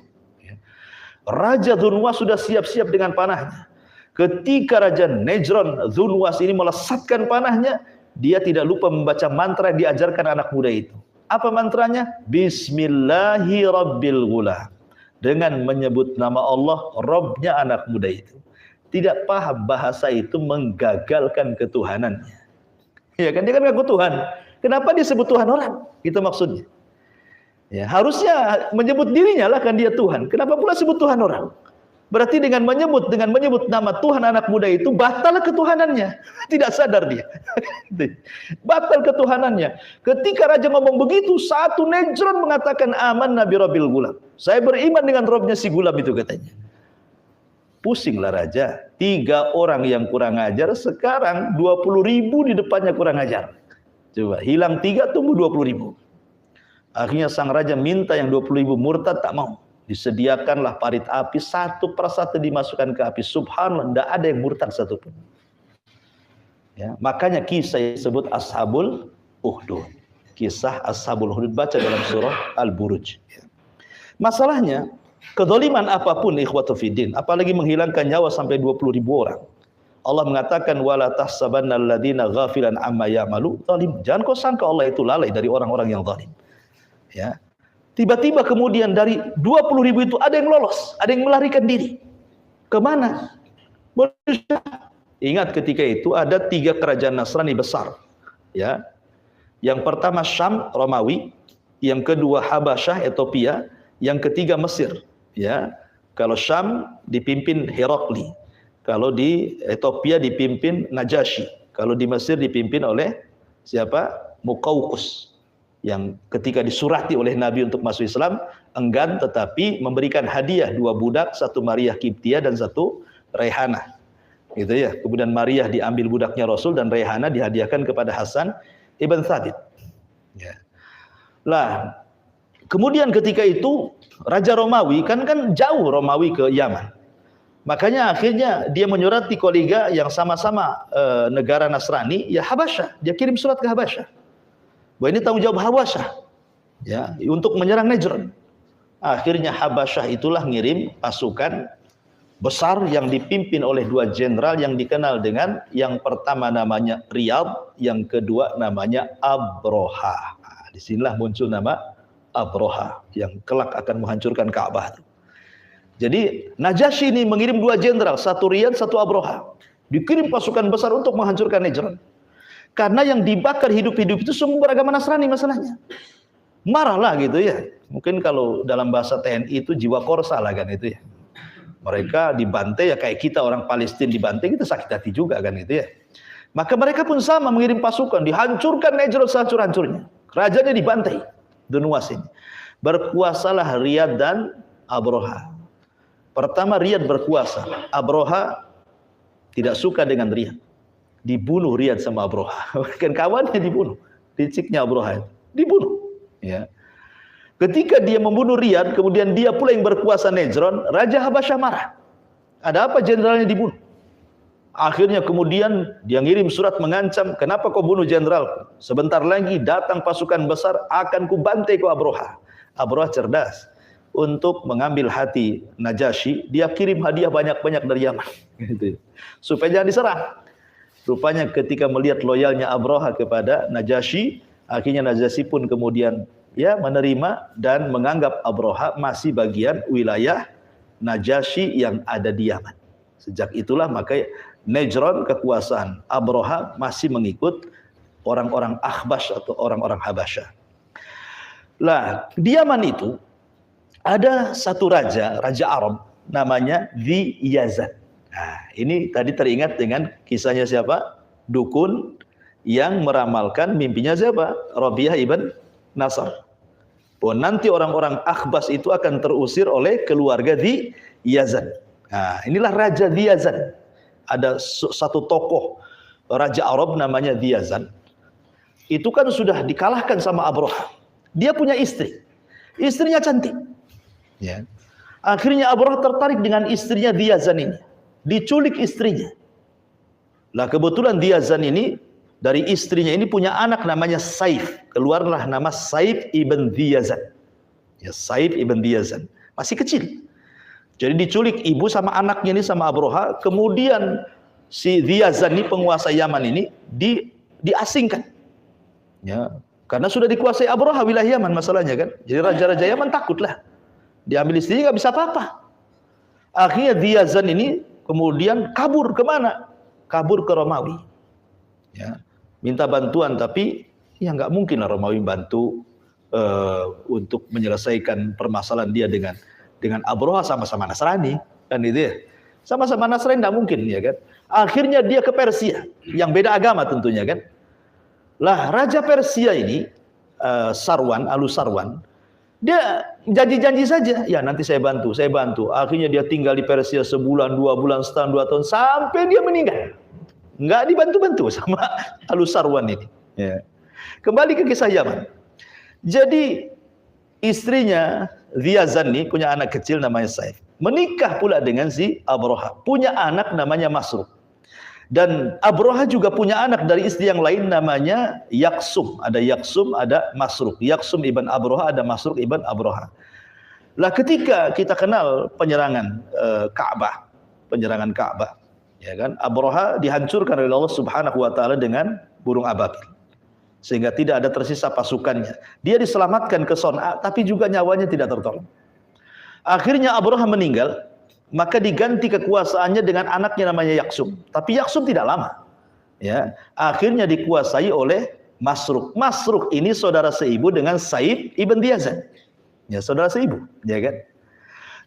Raja Dzunwas sudah siap-siap dengan panahnya. Ketika Raja Najran Dzunwas ini melesatkan panahnya, dia tidak lupa membaca mantra yang diajarkan anak muda itu. Apa mantranya? Bismillahi Rabbil Ghulam. Dengan menyebut nama Allah, Rabbnya anak muda itu. Tidak paham bahasa itu menggagalkan ketuhanannya. Ya kan, dia kan ngaku Tuhan. Kenapa disebut Tuhan orang? Itu maksudnya. Ya, harusnya menyebut dirinya lah kan dia Tuhan. Kenapa pula sebut Tuhan orang? Berarti dengan menyebut nama Tuhan anak muda itu batal ketuhanannya. Tidak sadar dia. Batal ketuhanannya. Ketika raja ngomong begitu, 1 Najran mengatakan aman Nabi Rabbil Ghulam. Saya beriman dengan Robnya si Gulam itu, katanya. Pusinglah raja. 3 orang yang kurang ajar, sekarang 20.000 di depannya kurang ajar. Coba hilang 3, tumbuh 20.000. Akhirnya sang raja minta yang 20.000 murtad, tak mau. Disediakanlah parit api, 1 persatu dimasukkan ke api. Subhanallah, tidak ada yang murtad satupun. Ya, makanya kisah yang disebut Ashabul Ukhdud. Kisah Ashabul Ukhdud, baca dalam surah Al-Buruj. Masalahnya, kezaliman apapun ikhwatu fiddin, apalagi menghilangkan nyawa sampai 20.000 orang. Allah mengatakan, wala tahsabannal ladzina ghafilan amma ya'malu zalim. Jangan kau sangka Allah itu lalai dari orang-orang yang zalim. Ya. Tiba-tiba kemudian dari 20.000 itu ada yang lolos, ada yang melarikan diri. Kemana? Ingat ketika itu ada 3 kerajaan Nasrani besar. Ya. Yang pertama Syam, Romawi. Yang kedua Habasyah, Ethiopia. Yang ketiga Mesir. Ya. Kalau Syam dipimpin Herakli. Kalau di Ethiopia dipimpin Najasyi. Kalau di Mesir dipimpin oleh siapa? Muqawqus, yang ketika disurati oleh Nabi untuk masuk Islam enggan, tetapi memberikan hadiah 2 budak, 1 Maria Kiptia dan 1 Raihanah. Gitu ya. Kemudian Maria diambil budaknya Rasul dan Raihanah dihadiahkan kepada Hasan ibn Thabit. Ya. Lah, kemudian ketika itu Raja Romawi kan jauh Romawi ke Yaman. Makanya akhirnya dia menyurati kolega yang sama-sama negara Nasrani, ya Habasyah. Dia kirim surat ke Habasyah. Bahwa ini tanggung jawab Habasyah, ya, untuk menyerang Najran. Akhirnya Habasyah itulah ngirim pasukan besar yang dipimpin oleh 2 jenderal yang dikenal dengan, yang pertama namanya Riyadh, yang kedua namanya Abroha. Nah, disinilah muncul nama Abroha yang kelak akan menghancurkan Ka'bah. Jadi Najasyi ini mengirim 2 jenderal, 1 Riyadh, 1 Abroha. Dikirim pasukan besar untuk menghancurkan Najran. Karena yang dibakar hidup-hidup itu semua beragama Nasrani masalahnya. Marahlah gitu ya. Mungkin kalau dalam bahasa TNI itu jiwa korsa lah kan itu ya. Mereka dibantai ya kayak kita orang Palestina dibantai, kita sakit hati juga kan itu ya. Maka mereka pun sama mengirim pasukan, dihancurkan Najran sehancur-hancurnya. Rajanya dibantai. Dunuwas ini. Berkuasalah Riyadh dan Abroha. Pertama Riyadh berkuasa, Abroha tidak suka dengan Riyadh. Dibunuh Riyadh sama Abroha. Kan kawannya dibunuh. Liciknya Abroha itu. Dibunuh. Ya. Ketika dia membunuh Riyadh, kemudian dia pula yang berkuasa Najran, Raja Habasyah marah. Ada apa jenderalnya dibunuh? Akhirnya kemudian dia ngirim surat mengancam, kenapa kau bunuh jenderal? Sebentar lagi datang pasukan besar, akan kubantai kau Abroha. Abroha cerdas. Untuk mengambil hati Najasyi, dia kirim hadiah banyak-banyak dari Yaman, gitu. Supaya jangan diserang. Rupanya ketika melihat loyalnya Abroha kepada Najasyi, akhirnya Najasyi pun kemudian ya menerima dan menganggap Abroha masih bagian wilayah Najasyi yang ada di Yaman. Sejak itulah maka Najran, kekuasaan Abroha, masih mengikut orang-orang Akhbash atau orang-orang Habasyah. Lah, di Yaman itu ada satu raja Arab namanya Dhi Yazan. Nah, ini tadi teringat dengan kisahnya siapa? Dukun yang meramalkan mimpinya siapa? Rabi'ah ibn Nasr. Bahwa nanti orang-orang Akhbas itu akan terusir oleh keluarga Dhi Yazan. Nah, inilah Raja Dhi Yazan. Ada satu tokoh Raja Arab namanya Dhi Yazan. Itu kan sudah dikalahkan sama Abroha. Dia punya istri. Istrinya cantik. Ya. Akhirnya Abroha tertarik dengan istrinya Dhi Yazan ini. Diculik istrinya. Lah kebetulan Dhi Yazan ini dari istrinya ini punya anak namanya Saif. Keluarlah nama Saif ibn Dhi Yazan. Ya, Saif ibn Dhi Yazan. Masih kecil. Jadi diculik ibu sama anaknya ini sama Abroha. Kemudian si Dhi Yazan ini penguasa Yaman ini diasingkan. Ya, karena sudah dikuasai Abroha wilayah Yaman masalahnya kan. Jadi raja-raja Yaman takutlah. Diambil istrinya nggak bisa apa-apa. Akhirnya Dhi Yazan ini kemudian kabur kemana? Kabur ke Romawi. Ya, minta bantuan, tapi ya nggak mungkin lah Romawi bantu untuk menyelesaikan permasalahan dia dengan Abroha, sama-sama Nasrani kan itu ya. Sama-sama Nasrani nggak mungkin ya kan. Akhirnya dia ke Persia yang beda agama tentunya kan. Lah Raja Persia ini Sarwan, Sarwan, dia janji-janji saja, ya nanti saya bantu. Akhirnya dia tinggal di Persia sebulan, 2 bulan, setahun, 2 tahun, sampai dia meninggal. Nggak dibantu-bantu sama Sarwan ini. Ya. Kembali ke kisah Yaman. Jadi istrinya Dhi Yazan ini punya anak kecil namanya Saif. Menikah pula dengan si Abroha. Punya anak namanya Masruq. Dan Abroha juga punya anak dari istri yang lain namanya Yaksum. Ada Yaksum, ada Masruq. Yaksum ibn Abroha, ada Masruq ibn Abroha. Lah ketika kita kenal penyerangan Ka'bah, ya kan? Abroha dihancurkan oleh Allah Subhanahu wa taala dengan burung ababil. Sehingga tidak ada tersisa pasukannya. Dia diselamatkan ke Son'a, tapi juga nyawanya tidak tertolong. Akhirnya Abroha meninggal. Maka diganti kekuasaannya dengan anaknya namanya Yaksum. Tapi Yaksum tidak lama. Ya, akhirnya dikuasai oleh Masruq. Masruq ini saudara seibu dengan Saif ibn Dhi Yazan. Ya, saudara seibu, ya kan?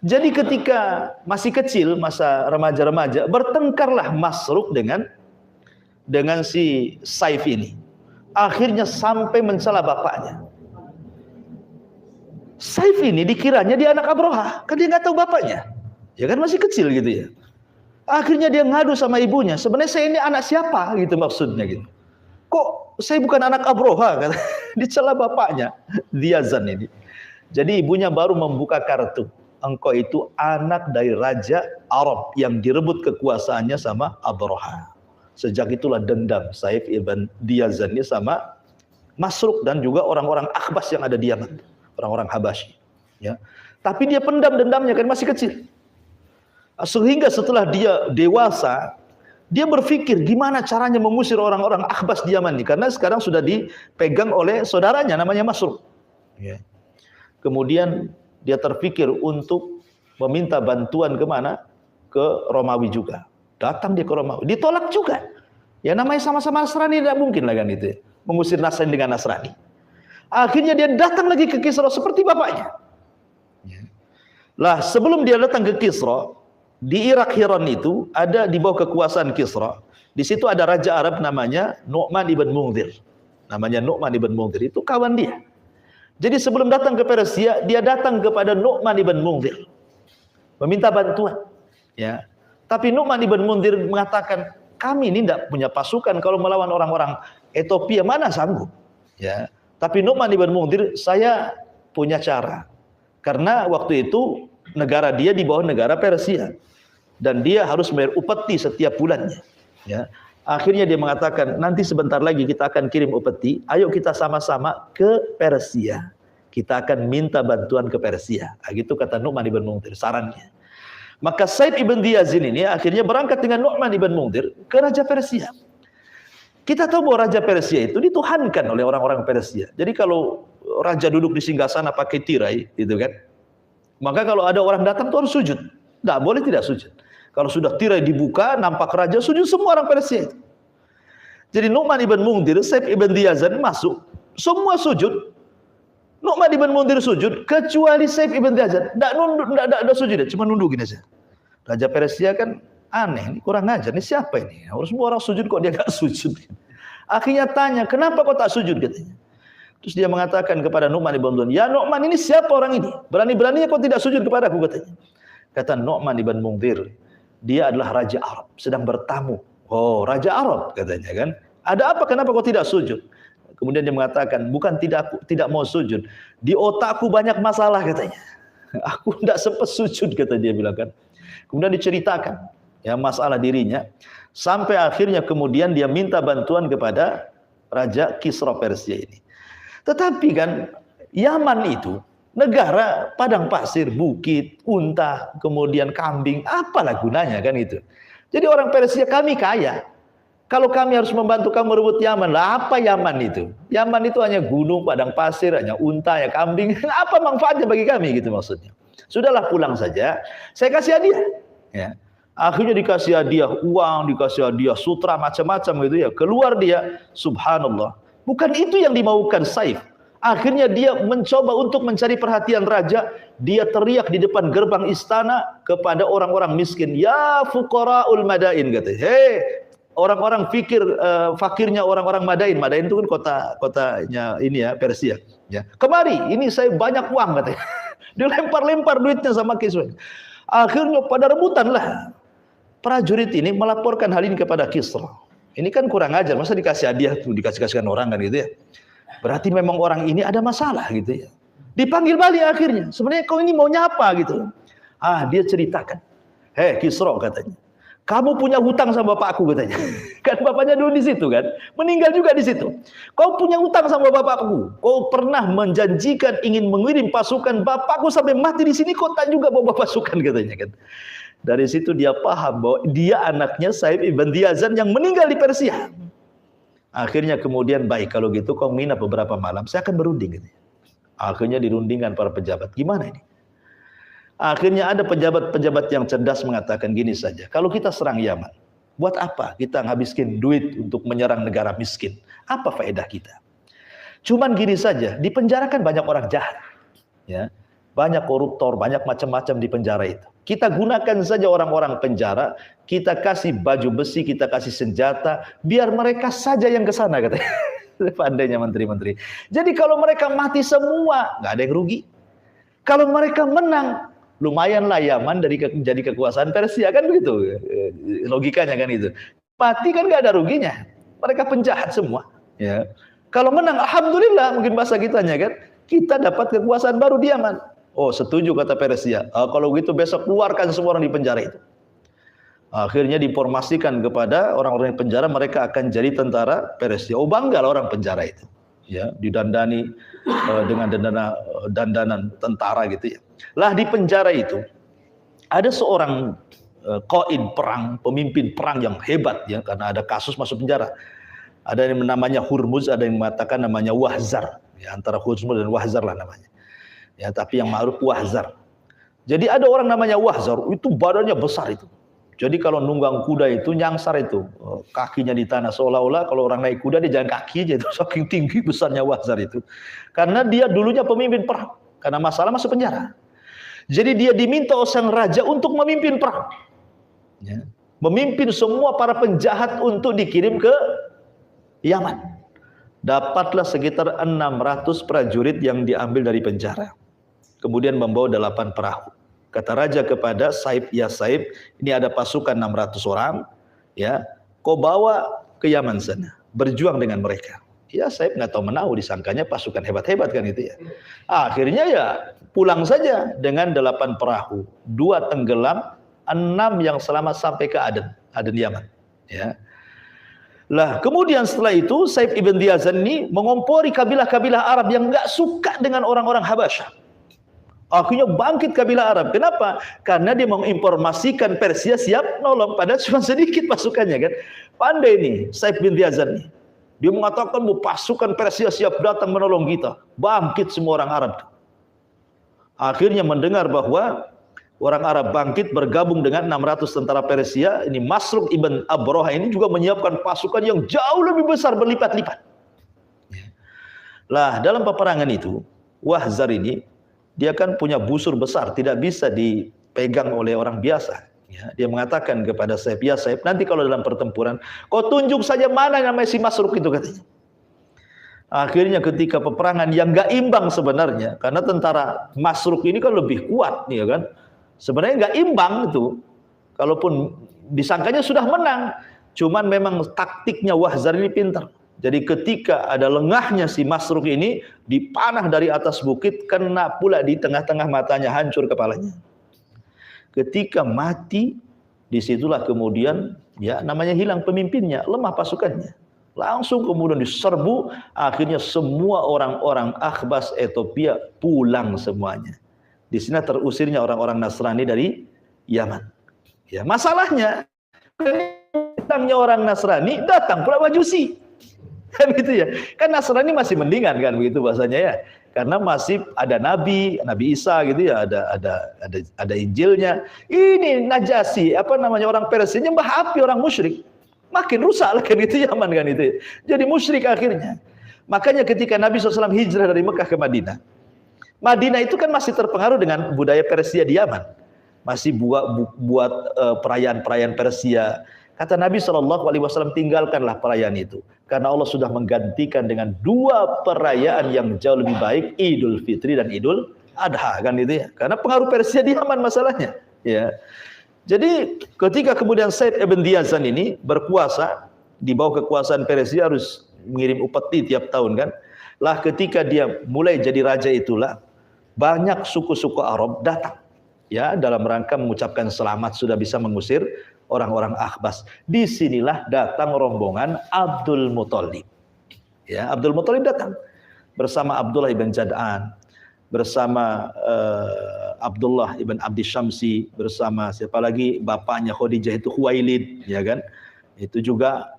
Jadi ketika masih kecil, masa remaja-remaja, bertengkarlah Masruq dengan dengan si Saif ini. Akhirnya sampai mencela bapaknya. Saif ini dikiranya dia anak Abroha, kan dia nggak tahu bapaknya. Ya kan masih kecil gitu ya. Akhirnya dia ngadu sama ibunya, sebenarnya saya ini anak siapa gitu maksudnya gitu. Kok saya bukan anak Abroha, kata. Dicela bapaknya, Diyazan ini. Jadi ibunya baru membuka kartu. Engkau itu anak dari Raja Arab yang direbut kekuasaannya sama Abroha. Sejak itulah dendam Saif ibn Diyazan ini sama Masruq dan juga orang-orang Akhbas yang ada di Yaman. Orang-orang Habasyi. Ya. Tapi dia pendam dendamnya kan masih kecil. Sehingga setelah dia dewasa, dia berpikir gimana caranya mengusir orang-orang Akhbas di Yaman ini. Karena sekarang sudah dipegang oleh saudaranya namanya Masruq. Ya. Kemudian dia terpikir untuk meminta bantuan kemana? Ke Romawi juga. Datang dia ke Romawi. Ditolak juga. Ya namanya sama-sama Nasrani, tidak mungkin lah kan itu. Mengusir Nasrani dengan Nasrani. Akhirnya dia datang lagi ke Kisra seperti bapaknya. Lah sebelum dia datang ke Kisra, di Irak Hiran itu ada di bawah kekuasaan Kisra. Di situ ada raja Arab namanya Nu'man ibn Munzir. Namanya Nu'man ibn Munzir, itu kawan dia. Jadi sebelum datang ke Persia, dia datang kepada Nu'man ibn Munzir. Meminta bantuan. Ya. Tapi Nu'man ibn Munzir mengatakan, kami ini tidak punya pasukan kalau melawan orang-orang Ethiopia, mana sanggup. Ya. Tapi Nu'man ibn Munzir, saya punya cara. Karena waktu itu negara dia di bawah negara Persia. Dan dia harus bayar upeti setiap bulannya. Ya. Akhirnya dia mengatakan, nanti sebentar lagi kita akan kirim upeti, ayo kita sama-sama ke Persia. Kita akan minta bantuan ke Persia. Nah, gitu kata Nu'man ibn Munzir, sarannya. Maka Saif ibn Diyazin ini akhirnya berangkat dengan Nu'man ibn Munzir ke Raja Persia. Kita tahu bahwa Raja Persia itu dituhankan oleh orang-orang Persia. Jadi kalau raja duduk di singgasana pakai tirai, gitu kan. Maka kalau ada orang datang tuh harus sujud. Tidak boleh tidak sujud. Kalau sudah tirai dibuka, nampak raja, sujud semua orang Persia itu. Jadi Nu'man ibn Munzir, Saif ibn Diyazan masuk, semua sujud. Nu'man ibn Munzir sujud, kecuali Saif ibn Diyazan. Tidak sujud, cuma nunduk gini saja. Raja Persia kan aneh, ini kurang ajar, ini siapa ini? Harus semua orang sujud kok dia nggak sujud. Akhirnya tanya, kenapa kau tak sujud katanya. Terus dia mengatakan kepada Nu'man ibn Munzir, ya Nu'man, ini siapa orang ini? Berani-beraninya kau tidak sujud kepadaku katanya. Kata Nu'man ibn Munzir, dia adalah Raja Arab, sedang bertamu. Oh, Raja Arab katanya kan. Ada apa, kenapa kau tidak sujud? Kemudian dia mengatakan, bukan tidak mau sujud. Di otakku banyak masalah katanya. Aku tidak sempat sujud kata dia bilang kan. Kemudian diceritakan ya masalah dirinya. Sampai akhirnya kemudian dia minta bantuan kepada Raja Kisra Persia ini. Tetapi kan Yaman itu negara padang pasir, bukit, unta, kemudian kambing, apalah gunanya kan itu. Jadi orang Persia, kami kaya. Kalau kami harus membantu kamu merebut Yaman, lah apa Yaman itu? Yaman itu hanya gunung, padang pasir, hanya unta, ya kambing. Apa manfaatnya bagi kami gitu maksudnya. Sudahlah pulang saja, saya kasih hadiah. Ya. Akhirnya dikasih hadiah uang, dikasih hadiah sutra, macam-macam gitu ya. Keluar dia, subhanallah. Bukan itu yang dimaukan Saif. Akhirnya dia mencoba untuk mencari perhatian raja. Dia teriak di depan gerbang istana kepada orang-orang miskin. Ya fuqara'ul madain, katanya. Hei, orang-orang fakirnya orang-orang Madain. Madain itu kan kotanya ini ya, Persia. Ya. Kemari, ini saya banyak uang katanya. Dilempar-lempar duitnya sama Kisra. Akhirnya pada rebutan lah. Prajurit ini melaporkan hal ini kepada Kisra. Ini kan kurang ajar, masa dikasih hadiah tuh, dikasih-kasihkan orang kan gitu ya. Berarti memang orang ini ada masalah gitu ya. Dipanggil balik akhirnya. Sebenarnya kau ini maunya apa gitu. Dia ceritakan. Hei Kisra katanya. Kamu punya hutang sama bapakku katanya. Kan bapaknya dulu di situ kan. Meninggal juga di situ. Kau punya hutang sama bapakku. Kau pernah menjanjikan ingin mengirim pasukan bapakku sampai mati di sini. Kau tak juga bawa pasukan katanya kan. Dari situ dia paham bahwa dia anaknya Saif ibn Diyazan yang meninggal di Persia. Akhirnya kemudian baik kalau gitu kau nginap beberapa malam. Saya akan berunding gitu. Akhirnya dirundingkan para pejabat. Gimana ini? Akhirnya ada pejabat-pejabat yang cerdas mengatakan gini saja. Kalau kita serang Yaman, buat apa kita ngabiskin duit untuk menyerang negara miskin? Apa faedah kita? Cuman gini saja, di penjara kan banyak orang jahat. Ya, banyak koruptor, banyak macam-macam di penjara itu. Kita gunakan saja orang-orang penjara, kita kasih baju besi, kita kasih senjata, biar mereka saja yang ke sana, katanya. Pandainya menteri-menteri. Jadi kalau mereka mati semua, nggak ada yang rugi. Kalau mereka menang, lumayanlah Yaman jadi kekuasaan Persia, kan begitu logikanya kan itu. Mati kan nggak ada ruginya, mereka penjahat semua. Ya. Kalau menang, alhamdulillah, mungkin bahasa kitanya kan, kita dapat kekuasaan baru di Yaman. Oh, setuju kata Persia. Kalau gitu besok keluarkan semua orang di penjara itu. Akhirnya diinformasikan kepada orang-orang di penjara, mereka akan jadi tentara Persia. Oh, bangga orang penjara itu. Ya, didandani dengan dandanan tentara gitu ya. Lah di penjara itu ada seorang qaid perang, pemimpin perang yang hebat ya, karena ada kasus masuk penjara. Ada yang namanya Hurmuz, ada yang mengatakan namanya Wahzar. Ya, antara Hurmuz dan Wahzar lah namanya. Ya, tapi yang ma'ruf Wahzar. Jadi ada orang namanya Wahzar, itu badannya besar itu. Jadi kalau nunggang kuda itu nyangsar itu, kakinya di tanah, seolah-olah kalau orang naik kuda dia jalan kaki aja itu, saking tinggi besarnya Wahzar itu. Karena dia dulunya pemimpin perang, karena masalah masuk penjara. Jadi dia diminta oleh sang raja untuk memimpin perang. Ya. Memimpin semua para penjahat untuk dikirim ke Yaman. Dapatlah sekitar 600 prajurit yang diambil dari penjara. Kemudian membawa 8 perahu. Kata raja kepada Saib, ya Saib, ini ada pasukan 600 orang, ya, kau bawa ke Yaman sana, berjuang dengan mereka. Ya Saib nggak tahu menahu, disangkanya pasukan hebat-hebat kan itu ya. Akhirnya ya pulang saja dengan 8 perahu, 2 tenggelam, 6 yang selamat sampai ke Aden Yaman. Ya. Lah kemudian setelah itu Saib ibn Diyazan ini mengompori kabilah-kabilah Arab yang nggak suka dengan orang-orang Habasyah. Akhirnya bangkit kabilah Arab. Kenapa? Karena dia menginformasikan Persia siap nolong, padahal cuma sedikit pasukannya kan. Pandai nih Saib bin Diyazan nih. Dia mengatakan pasukan Persia siap datang menolong kita. Bangkit semua orang Arab. Akhirnya mendengar bahwa orang Arab bangkit bergabung dengan 600 tentara Persia. Ini Masruq ibn Abroha ini juga menyiapkan pasukan yang jauh lebih besar, berlipat-lipat. Lah dalam peperangan itu Wahzar ini dia kan punya busur besar, tidak bisa dipegang oleh orang biasa. Ya, dia mengatakan kepada Saib, ya Saib, nanti kalau dalam pertempuran, kau tunjuk saja mana namanya si Masruq itu, katanya. Akhirnya ketika peperangan yang gak imbang sebenarnya, karena tentara Masruq ini kan lebih kuat, ya kan? Sebenarnya gak imbang itu, kalaupun disangkanya sudah menang, cuman memang taktiknya Wahzar ini pintar. Jadi ketika ada lengahnya si Masruq ini dipanah dari atas bukit, kena pula di tengah-tengah matanya, hancur kepalanya. Ketika mati, disitulah kemudian ya namanya hilang pemimpinnya, lemah pasukannya. Langsung kemudian diserbu, akhirnya semua orang-orang Akhbas Ethiopia pulang semuanya. Di sini terusirnya orang-orang Nasrani dari Yaman. Ya, masalahnya datangnya orang Nasrani, datang pula Majusi. Kan gitu ya. Kan Nasrani masih mendingan kan begitu bahasanya ya. Karena masih ada Nabi Isa gitu ya, ada Injilnya. Ini Najasyi, apa namanya, orang Persia nyembah api, orang musyrik. Makin rusak lah kan itu Yaman kan itu. Jadi musyrik akhirnya. Makanya ketika Nabi SAW hijrah dari Mekah ke Madinah, Madinah itu kan masih terpengaruh dengan budaya Persia di Yaman. Masih buat perayaan-perayaan Persia. Kata Nabi SAW, tinggalkanlah perayaan itu. Karena Allah sudah menggantikan dengan 2 perayaan yang jauh lebih baik, Idul Fitri dan Idul Adha kan itu ya. Karena pengaruh Persia di Yaman masalahnya. Ya. Jadi ketika kemudian Said ibn Diyazan ini berkuasa, di bawah kekuasaan Persia harus mengirim upeti tiap tahun kan. Lah ketika dia mulai jadi raja itulah, banyak suku-suku Arab datang. Ya, dalam rangka mengucapkan selamat sudah bisa mengusir orang-orang Akhbas. Disinilah datang rombongan Abdul Muthalib. Ya, Abdul Muthalib datang bersama Abdullah ibn Jad'an, bersama Abdullah ibn Abdi Syamsi, bersama siapa lagi bapaknya Khadijah itu Khuwailid, ya kan? Itu juga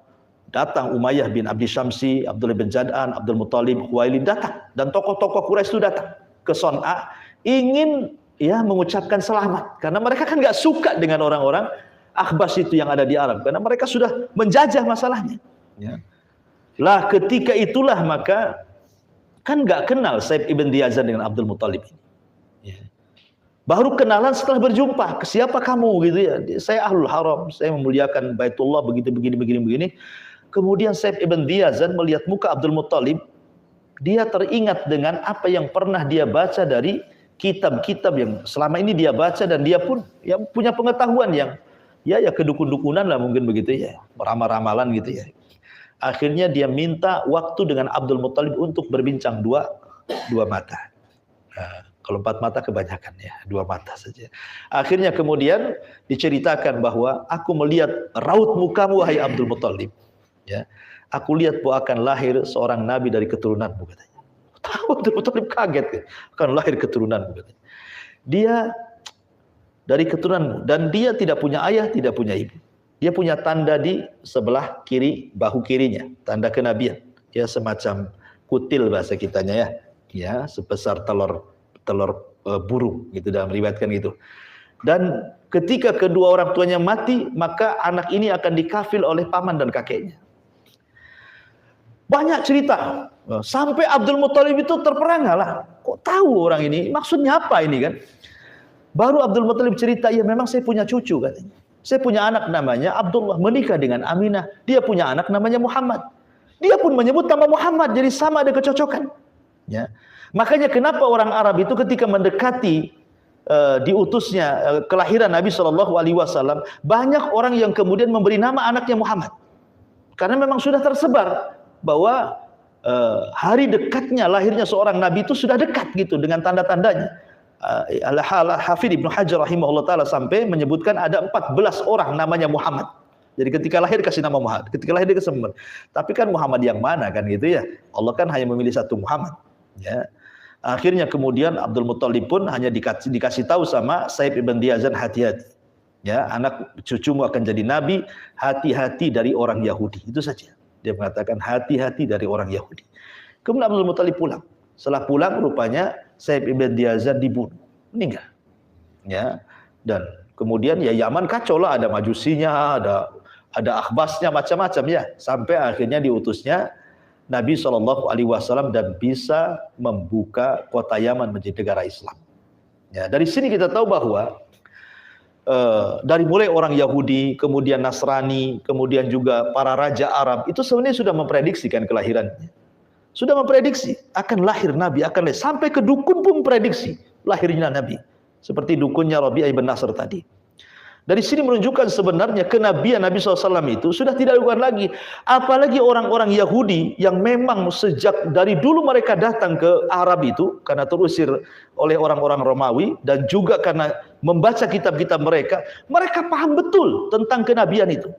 datang Umayyah bin Abdi Syamsi, Abdullah bin Jad'an, Abdul Muthalib, Khuwailid datang, dan tokoh-tokoh Quraisy itu datang ke Son'a ingin ya mengucapkan selamat karena mereka kan nggak suka dengan orang-orang Akhbas itu yang ada di Arab karena mereka sudah menjajah masalahnya. Ya. Lah ketika itulah maka kan nggak kenal Said ibn Diyazan dengan Abdul Muthalib ini. Ya. Baru kenalan setelah berjumpa. Siapa kamu gitu ya? Saya Ahlul Haram, saya memuliakan Baitullah begini. Kemudian Saif ibn Diyazan melihat muka Abdul Muttalib, dia teringat dengan apa yang pernah dia baca dari kitab-kitab yang selama ini dia baca, dan dia pun yang punya pengetahuan yang ya kedukun-dukunan lah mungkin begitu ya, ramal-ramalan gitu ya. Akhirnya dia minta waktu dengan Abdul Muttalib untuk berbincang dua mata. Nah, kalau 4 mata kebanyakan ya, 2 mata saja. Akhirnya kemudian diceritakan bahwa aku melihat raut mukamu wahai Abdul Muttalib. Ya, aku lihat bahwa akan lahir seorang nabi dari keturunanmu katanya. Tahu Abdul Muttalib kaget, akan lahir keturunanmu katanya. Dia dari keturunanmu, dan dia tidak punya ayah, tidak punya ibu. Dia punya tanda di sebelah kiri bahu kirinya, tanda kenabian. Ya, semacam kutil bahasa kitanya ya. Ya, sebesar telur burung gitu, dalam riwayatkan gitu. Dan ketika kedua orang tuanya mati, maka anak ini akan dikafil oleh paman dan kakeknya. Banyak cerita, sampai Abdul Muttalib itu terperangah lah. Kok tahu orang ini? Maksudnya apa ini kan? Baru Abdul Muttalib cerita, ya memang saya punya cucu katanya. Saya punya anak namanya Abdullah, menikah dengan Aminah. Dia punya anak namanya Muhammad. Dia pun menyebut nama Muhammad, jadi sama ada kecocokan. Ya. Makanya kenapa orang Arab itu ketika mendekati diutusnya kelahiran Nabi SAW, banyak orang yang kemudian memberi nama anaknya Muhammad. Karena memang sudah tersebar bahwa hari dekatnya lahirnya seorang Nabi itu sudah dekat gitu dengan tanda-tandanya. Hafidz Ibnu Hajar rahimahullah ta'ala sampai menyebutkan ada 14 orang namanya Muhammad. Jadi ketika lahir kasih nama Muhammad, ketika lahir dia kasih Muhammad. Tapi kan Muhammad yang mana kan gitu ya? Allah kan hanya memilih satu Muhammad. Ya. Akhirnya kemudian Abdul Muttalib pun hanya dikasih tahu sama Saif ibn Diyazan, hati-hati. Ya, anak cucumu akan jadi nabi, hati-hati dari orang Yahudi. Itu saja. Dia mengatakan hati-hati dari orang Yahudi. Kemudian Abdul Muttalib pulang. Setelah pulang rupanya Saif ibn Diyazan dibunuh, meninggal. Ya. Dan kemudian ya Yaman kacau lah, ada majusinya, ada akhbasnya, macam-macam ya. Sampai akhirnya diutusnya Nabi SAW dan bisa membuka kota Yaman menjadi negara Islam. Ya, dari sini kita tahu bahwa dari mulai orang Yahudi, kemudian Nasrani, kemudian juga para raja Arab, itu sebenarnya sudah memprediksikan kelahirannya. Sudah memprediksi akan lahir Nabi, akan lahir. Sampai ke dukun pun prediksi lahirnya Nabi. Seperti dukunnya Rabi'ah ibn Nasr tadi. Dari sini menunjukkan sebenarnya kenabian Nabi SAW itu sudah tidak dilakukan lagi. Apalagi orang-orang Yahudi yang memang sejak dari dulu mereka datang ke Arab itu karena terusir oleh orang-orang Romawi, dan juga karena membaca kitab-kitab mereka paham betul tentang kenabian itu.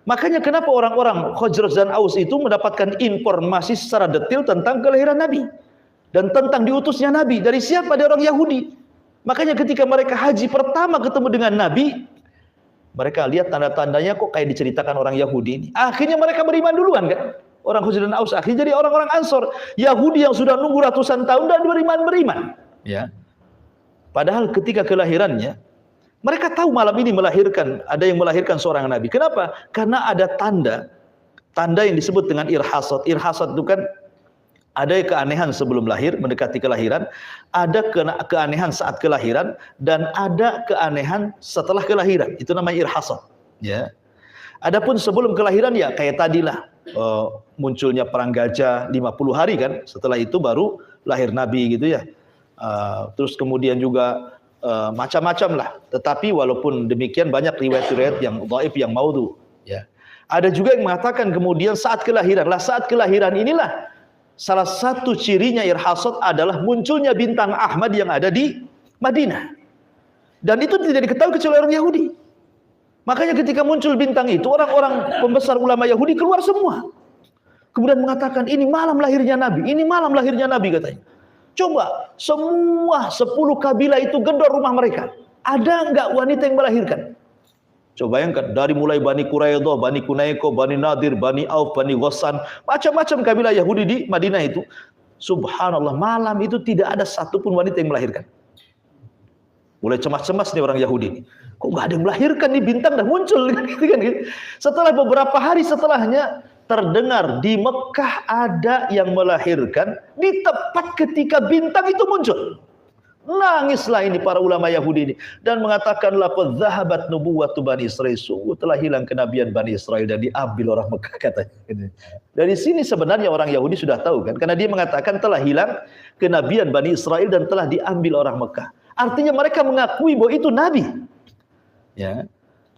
Makanya kenapa orang-orang Khazraj dan Aus itu mendapatkan informasi secara detail tentang kelahiran Nabi dan tentang diutusnya Nabi. Dari siapa? Dari orang Yahudi. Makanya ketika mereka haji pertama ketemu dengan Nabi, mereka lihat tanda-tandanya kok kayak diceritakan orang Yahudi ini. Akhirnya mereka beriman duluan kan. Orang Khazraj dan Aus akhirnya jadi orang-orang Ansor. Yahudi yang sudah nunggu ratusan tahun dan beriman. Ya. Padahal ketika kelahirannya, mereka tahu malam ini ada yang melahirkan seorang Nabi. Kenapa? Karena ada tanda yang disebut dengan irhasat. Irhasat itu kan ada keanehan sebelum lahir, mendekati kelahiran, ada keanehan saat kelahiran, dan ada keanehan setelah kelahiran. Itu namanya irhasat. Ya. Adapun sebelum kelahiran ya kayak tadilah munculnya perang gajah 50 hari kan. Setelah itu baru lahir Nabi gitu ya. Terus kemudian juga macam-macam lah. Tetapi walaupun demikian banyak riwayat-riwayat yang dhaif, yang maudhu. Ya. Ada juga yang mengatakan kemudian saat kelahiran inilah salah satu cirinya irhasat adalah munculnya bintang Ahmad yang ada di Madinah. Dan itu tidak diketahui kecuali orang Yahudi. Makanya ketika muncul bintang itu, orang-orang pembesar ulama Yahudi keluar semua. Kemudian mengatakan, ini malam lahirnya Nabi katanya. Coba, semua 10 kabilah itu gedor rumah mereka. Ada enggak wanita yang melahirkan? Coba bayangkan, dari mulai Bani Quraidah, Bani Kunaiko, Bani Nadir, Bani Auf, Bani Ghassan, macam-macam kabilah Yahudi di Madinah itu. Subhanallah, malam itu tidak ada satupun wanita yang melahirkan. Mulai cemas-cemas nih orang Yahudi ini. Kok nggak ada yang melahirkan nih, bintang dah muncul kan gitu. Setelah beberapa hari setelahnya terdengar di Mekah ada yang melahirkan di tepat ketika bintang itu muncul. Nangislah ini para ulama Yahudi ini dan mengatakan laqad zahabat nubuwwatu Bani Israil, sungguh telah hilang kenabian Bani Israil dan diambil orang Mekah, katanya. Dari sini sebenarnya orang Yahudi sudah tahu kan, karena dia mengatakan telah hilang kenabian Bani Israil dan telah diambil orang Mekah. Artinya mereka mengakui bahwa itu nabi. Ya.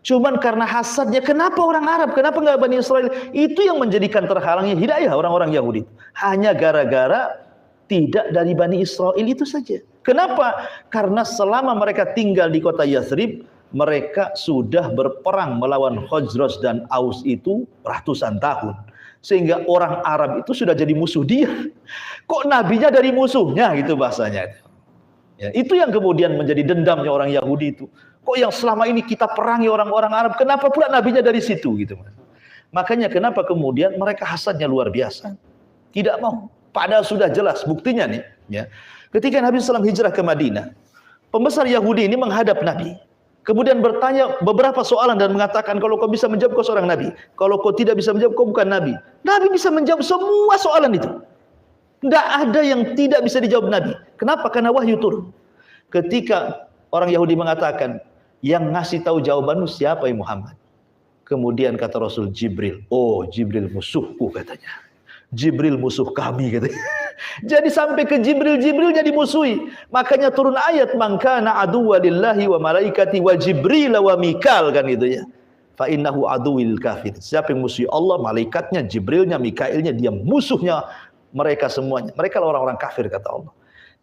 Cuman karena hasadnya, kenapa orang Arab, kenapa enggak Bani Israil? Itu yang menjadikan terhalangnya hidayah orang-orang Yahudi. Hanya gara-gara tidak dari Bani Israil itu saja. Kenapa? Karena selama mereka tinggal di kota Yathrib, mereka sudah berperang melawan Khazraj dan Aus itu ratusan tahun. Sehingga orang Arab itu sudah jadi musuh dia. Kok nabinya dari musuhnya, gitu bahasanya. Ya, itu yang kemudian menjadi dendamnya orang Yahudi itu. Kok yang selama ini kita perangi orang-orang Arab, kenapa pula nabinya dari situ, gitu. Makanya kenapa kemudian mereka hasadnya luar biasa. Tidak mau. Padahal sudah jelas buktinya nih, ya. Ketika Nabi SAW hijrah ke Madinah, pembesar Yahudi ini menghadap Nabi. Kemudian bertanya beberapa soalan dan mengatakan, kalau kau bisa menjawab kau seorang Nabi. Kalau kau tidak bisa menjawab kau bukan Nabi. Nabi bisa menjawab semua soalan itu. Tidak ada yang tidak bisa dijawab Nabi. Kenapa? Karena wahyu turun. Ketika orang Yahudi mengatakan, yang ngasih tahu jawabanmu siapa ya Muhammad? Kemudian kata Rasul, Jibril. Oh, Jibril musuhku, katanya. Jibril musuh kami, katanya. Jadi sampai ke Jibrilnya dimusuhi. Makanya turun ayat, man kana aduwwa lillahi wa malaikati wa Jibril wa Mikal, kan gitu ya. Fa innahu aduwwil kafir. Siapa yang musuhi Allah, malaikatnya, Jibrilnya, Mikailnya, dia musuhnya mereka semuanya. Mereka orang-orang kafir, kata Allah.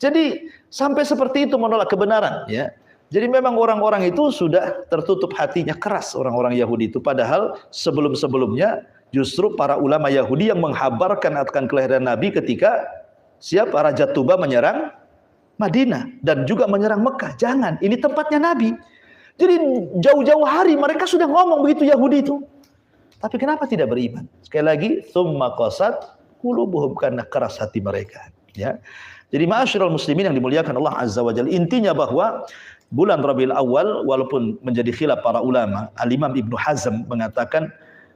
Jadi sampai seperti itu menolak kebenaran, ya. Jadi memang orang-orang itu sudah tertutup hatinya, keras orang-orang Yahudi itu. Padahal sebelum-sebelumnya justru para ulama Yahudi yang menghabarkan akan kelahiran Nabi ketika siapa Raja Tuba menyerang Madinah dan juga menyerang Mekah. Jangan, ini tempatnya Nabi. Jadi jauh-jauh hari mereka sudah ngomong begitu Yahudi itu. Tapi kenapa tidak beriman? Sekali lagi, tsumma qasat qulubuhum, karena keras hati mereka, ya. Jadi ma'asyiral muslimin yang dimuliakan Allah Azza wa Jalla, intinya bahwa bulan Rabiul Awal walaupun menjadi khilaf para ulama, Al-Imam Ibnu Hazm mengatakan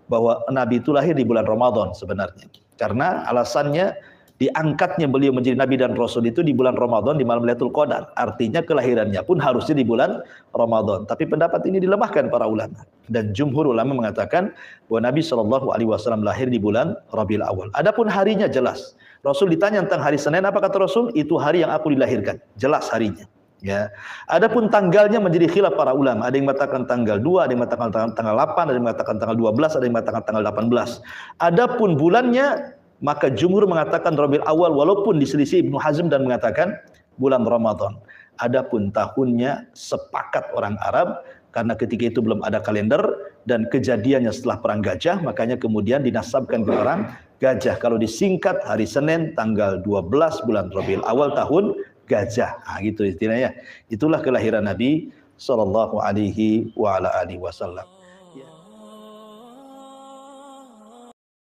bahwa Nabi itu lahir di bulan Ramadan sebenarnya. Karena alasannya diangkatnya beliau menjadi Nabi dan Rasul itu di bulan Ramadan, di malam Lailatul Qadar. Artinya kelahirannya pun harusnya di bulan Ramadan. Tapi pendapat ini dilemahkan para ulama. Dan jumhur ulama mengatakan bahwa Nabi SAW lahir di bulan Rabiul Awal. Adapun harinya jelas. Rasul ditanya tentang hari Senin, apa kata Rasul? Itu hari yang aku dilahirkan. Jelas harinya. Ya. Adapun tanggalnya menjadi khilaf para ulama. Ada yang mengatakan tanggal 2, ada yang mengatakan tanggal 8, ada yang mengatakan tanggal 12, ada yang mengatakan tanggal 18. Adapun bulannya, maka jumhur mengatakan Rabiul Awal walaupun diselisih Ibnu Hazm dan mengatakan bulan Ramadan. Adapun tahunnya sepakat orang Arab karena ketika itu belum ada kalender dan kejadiannya setelah perang Gajah, makanya kemudian dinasabkan ke orang Gajah. Kalau disingkat hari Senin tanggal 12 bulan Rabiul Awal tahun Gajah. Nah, gitu istilahnya. Itulah kelahiran Nabi sallallahu alaihi wa ala alihi wasallam. Ya.